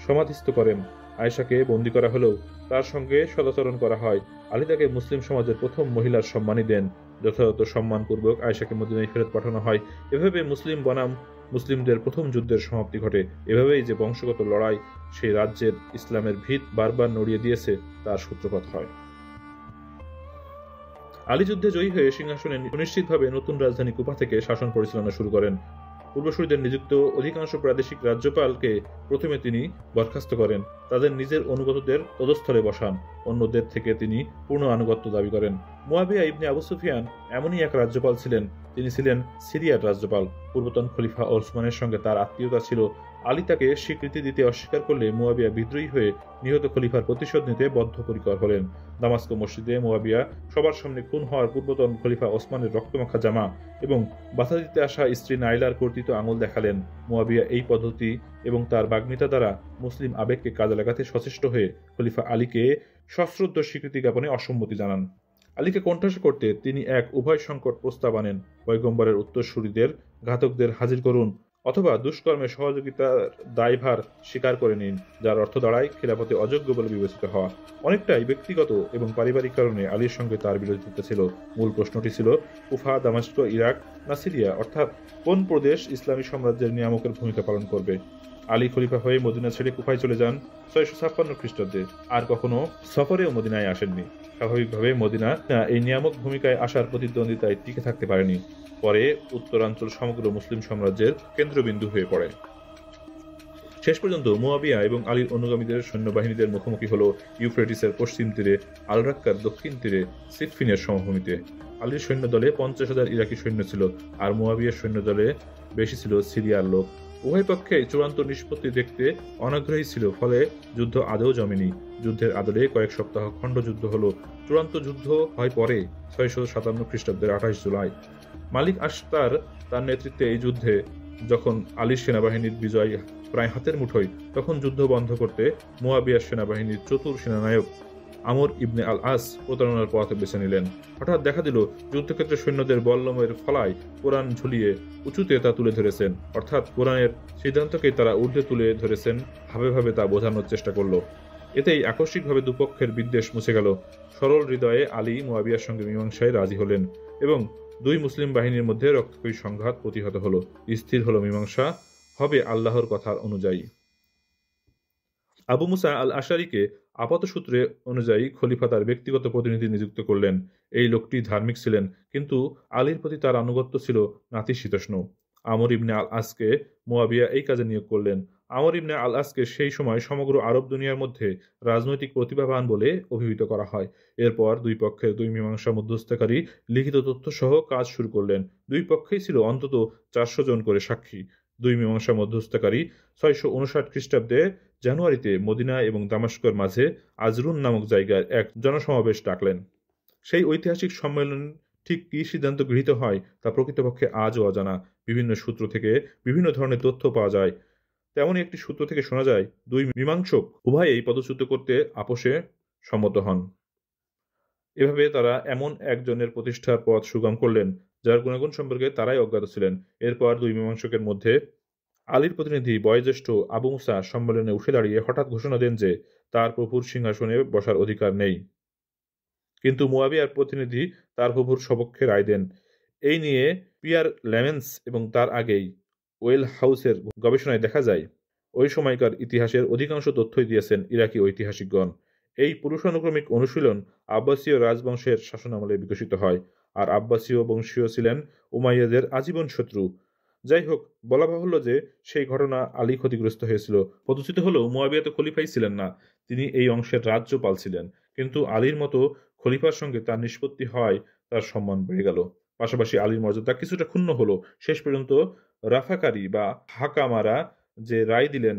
সমাধিস্থ করেন। আয়েশাকে বন্দী করা হলেও তার সঙ্গে সদাচরণ করা হয়। আলী তাকে মুসলিম সমাজের প্রথম মহিলার সম্মানই দেন। যথাযথ সম্মানপূর্বক আয়েশাকে মদিনায় ফেরত পাঠানো হয়। এভাবে মুসলিম বনাম মুসলিমদের প্রথম যুদ্ধের সমাপ্তি ঘটে। এভাবেই যে বংশগত লড়াই সেই রাজ্যের ইসলামের ভিত বারবার নড়িয়ে দিয়েছে তার সূত্রপাত হয়। আলী যুদ্ধে জয়ী হয়ে সিংহাসনে সুনিশ্চিতভাবে নতুন রাজধানী কুফা থেকে শাসন পরিচালনা শুরু করেন। পূর্বসূরীদের নিযুক্ত অধিকাংশ প্রাদেশিক রাজ্যপালকে প্রথমে তিনি বরখাস্ত করেন, তাদের নিজের অনুগতদের পদস্থলে বসান। অন্যদের থেকে তিনি পূর্ণ আনুগত্য দাবি করেন। মুয়াবিয়া ইবনে আবু সুফিয়ান এমনই এক রাজ্যপাল ছিলেন। তিনি ছিলেন সিরিয়ার রাজ্যপাল। পূর্বতন খলিফা ওসমানের সঙ্গে তার আত্মীয়তা ছিল। আলী তাকে স্বীকৃতি দিতে অস্বীকার করলে মুয়াবিয়া বিদ্রোহী হয়ে নিহত খলিফার প্রতিশোধ নিতে বদ্ধপরিকর হলেন। দামাস্ক মসজিদে মুয়াবিয়া সবার সামনে খুন হওয়ার পূর্বতন খলিফা ওসমানের রক্তমাখা জামা এবং বাধা দিতে আসা স্ত্রী নাইলার কর্তৃত আঙুল দেখালেন। মুয়াবিয়া এই পদ্ধতি এবং তার বাগ্মিতা দ্বারা মুসলিম আবেগকে কাজে লাগাতে সচেষ্ট হয়ে খলিফা আলীকে সশ্রদ্ধ স্বীকৃতি জ্ঞাপনে অসম্মতি জানান। আলীকে কণ্ঠাসা করতে তিনি এক উভয় সংকট প্রস্তাব আনেন। পয়গম্বরের উত্তরসূরিদের ঘাতকদের হাজির করুন, অথবা দুষ্কর্মে সহযোগিতার দায়ভার স্বীকার করে নিন, যার অর্থ দাঁড়ায় খিলাফতে অযোগ্য বলে বিবেচিত হওয়া। অনেকটাই ব্যক্তিগত এবং পারিবারিক কারণে আলীর সঙ্গে তার বিরোধিতা ছিল। মূল প্রশ্নটি ছিল কুফা, দামেস্ক, ইরাক না সিরিয়া, অর্থাৎ কোন প্রদেশ ইসলামী সাম্রাজ্যের নিয়ামকের ভূমিকা পালন করবে। আলী খলিফা হয়ে মদিনা ছেড়ে কুফায় চলে যান 656 খ্রিস্টাব্দে। আর কখনো সফরেও মদিনায় আসেননি। স্বাভাবিকভাবে মদিনা এই নিয়ামক ভূমিকায় আসার প্রতিদ্বন্দ্বিতায় টিকে থাকতে পারেনি। পরে উত্তরাঞ্চল সমগ্র মুসলিম সাম্রাজ্যের কেন্দ্রবিন্দু হয়ে পড়ে। শেষ পর্যন্ত মুয়াবিয়া এবং আলীর অনুগামীদের সৈন্যবাহিনীদের মুখোমুখি হল ইউফ্রেটিসের পশ্চিম তীরে, আল রাক্কার দক্ষিণ তীরে, সিফফিনের সমভূমিতে। আলীর সৈন্যদলে 50,000 ইরাকি সৈন্য ছিল, আর মুয়াবিয়ার সৈন্যদলে বেশি ছিল সিরিয়ার লোক। উভয় পক্ষে চূড়ান্ত নিষ্পত্তি দেখতে অনাগ্রহী ছিল, ফলে যুদ্ধ আদৌ জমেনি। যুদ্ধের আদলে কয়েক সপ্তাহ খণ্ডযুদ্ধ হলো। চূড়ান্ত যুদ্ধ হয় পরে 657 খ্রিস্টাব্দের 28 জুলাই। মালিক আশতার তার নেতৃত্বে এই যুদ্ধে যখন আলীর সেনাবাহিনীর বিজয় প্রায় হাতের মুঠোয়, তখন যুদ্ধ বন্ধ করতে মুয়াবিয়ার সেনাবাহিনীর চতুর সেনানায়ক আমর ইবনে আল আস প্রতারণার পথ বেছে নিলেন। হঠাৎ দেখা দিল যুদ্ধক্ষেত্রে সৈন্যদের বল্লমের ফলায় কোরআন ঝুলিয়ে উঁচুতে তা তুলে ধরেছেন, অর্থাৎ কোরআনের সিদ্ধান্তকেই তারা ঊর্ধ্বে তুলে ধরেছেন। ভাবে ভাবে তা বোঝানোর চেষ্টা করল। এতেই আকস্মিকভাবে দুপক্ষের বিদ্বেষ মুছে গেল। সরল হৃদয়ে আলী মুয়াবিয়ার সঙ্গে মীমাংসায় রাজি হলেন এবং দুই মুসলিম বাহিনীর মধ্যে রক্তক্ষয়ী সংঘাত প্রতিহত হল। স্থির হল মীমাংসা হবে আল্লাহর কথার অনুযায়ী। আবু মুসা আল আশারিকে আপাত সূত্রে অনুযায়ী খলিফা তার ব্যক্তিগত প্রতিনিধি নিযুক্ত করলেন। এই লোকটি ধার্মিক ছিলেন, কিন্তু আলীর প্রতি তার আনুগত্য ছিল নাতিশীতোষ্ণ। আমর ইবনে আল আসকে মুয়াবিয়া এই কাজে নিয়োগ করলেন। আমর ইবনে আল আসকে সেই সময় সমগ্র আরব দুনিয়ার মধ্যে রাজনৈতিক প্রতিভাবান বলে অভিহিত করা হয়। এরপর দুই পক্ষের দুই মীমাংসা মধ্যস্থকারী লিখিত তথ্য সহ কাজ শুরু করলেন। দুই পক্ষেই ছিল অন্তত 400 জন করে সাক্ষী। দুই মীমাংসা মধ্যস্থকারী 659 খ্রিস্টাব্দে জানুয়ারিতে মদিনা এবং দামেস্কের মাঝে আজরুন নামক জায়গায় এক জনসমাবেশ ডাকলেন। সেই ঐতিহাসিক সম্মেলন ঠিক কী সিদ্ধান্ত গৃহীত হয় তা প্রকৃতপক্ষে আজও অজানা। বিভিন্ন সূত্র থেকে বিভিন্ন ধরনের তথ্য পাওয়া যায়। তেমনই একটি সূত্র থেকে শোনা যায়, দুই মীমাংসক উভয়েই পদচ্যুত করতে আপোষে সম্মত হন। এভাবে তারা এমন একজনের প্রতিষ্ঠার পথ সুগম করলেন যার গুণাগুণ সম্পর্কে তারাই অজ্ঞাত ছিলেন। এরপর দুই মীমাংসকের মধ্যে আলীর প্রতিনিধি বয়োজ্যেষ্ঠ আবু মুসা সম্মেলনে উঠে দাঁড়িয়ে হঠাৎ ঘোষণা দেন যে তার প্রভুর সিংহাসনে বসার অধিকার নেই। কিন্তু মুয়াবিয়ার প্রতিনিধি তার প্রভুর সপক্ষে রায় দেন। এই নিয়ে পিয়ার লেমেন্স এবং তার আগেই ওয়েল হাউসের গবেষণায় দেখা যায়, ওই সময়কার ইতিহাসের অধিকাংশ তথ্যই দিয়েছেন ইরাকি ঐতিহাসিকগণ। এই পুরুষানুক্রমিক অনুশীলন আব্বাসীয় রাজবংশের শাসনামলে বিকশিত হয়, আর আব্বাসীয় বংশীয় ছিলেন উমাইয়াদের আজীবন শত্রু। যাই হোক, বলা বাহুল্য যে সেই ঘটনা আলী ক্ষতিগ্রস্ত হয়েছিল। পদচ্যুত হলেও মুয়াবিয়া তো খলিফাই ছিলেন না, তিনি এই অংশের রাজ্যপাল ছিলেন। কিন্তু আলীর মতো খলিফার সঙ্গে তার নিষ্পত্তি হয়, তার সম্মান বেড়ে গেল। পাশাপাশি আলীর মর্যাদা কিছুটা ক্ষুণ্ণ হলো। শেষ পর্যন্ত রাফাকারী বা হাকামারা যে রায় দিলেন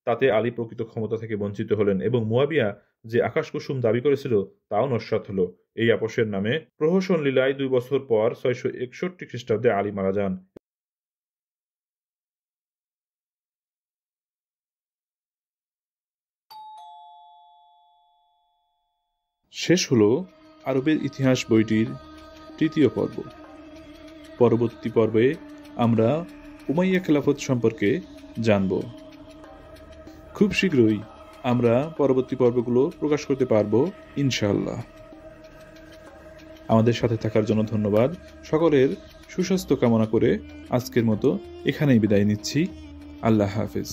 তাতে আলী প্রকৃত ক্ষমতা থেকে বঞ্চিত হলেন এবং মুয়াবিয়া যে আকাশকুসুম দাবি করেছিল তাও নস্যাৎ হলো। এই আপোষের নামে প্রহসন লীলায় 2 বছর পর 661 খ্রিস্টাব্দে আলী মারা যান। শেষ হলো আরবের ইতিহাস বইটির 3য় পর্ব। পরবর্তী পর্বে আমরা উমাইয়া খেলাফত সম্পর্কে জানব। খুব শীঘ্রই আমরা পরবর্তী পর্বগুলো প্রকাশ করতে পারবো ইনশাআল্লাহ। আমাদের সাথে থাকার জন্য ধন্যবাদ। সকলের সুস্বাস্থ্য কামনা করে আজকের মতো এখানেই বিদায় নিচ্ছি। আল্লাহ হাফেজ।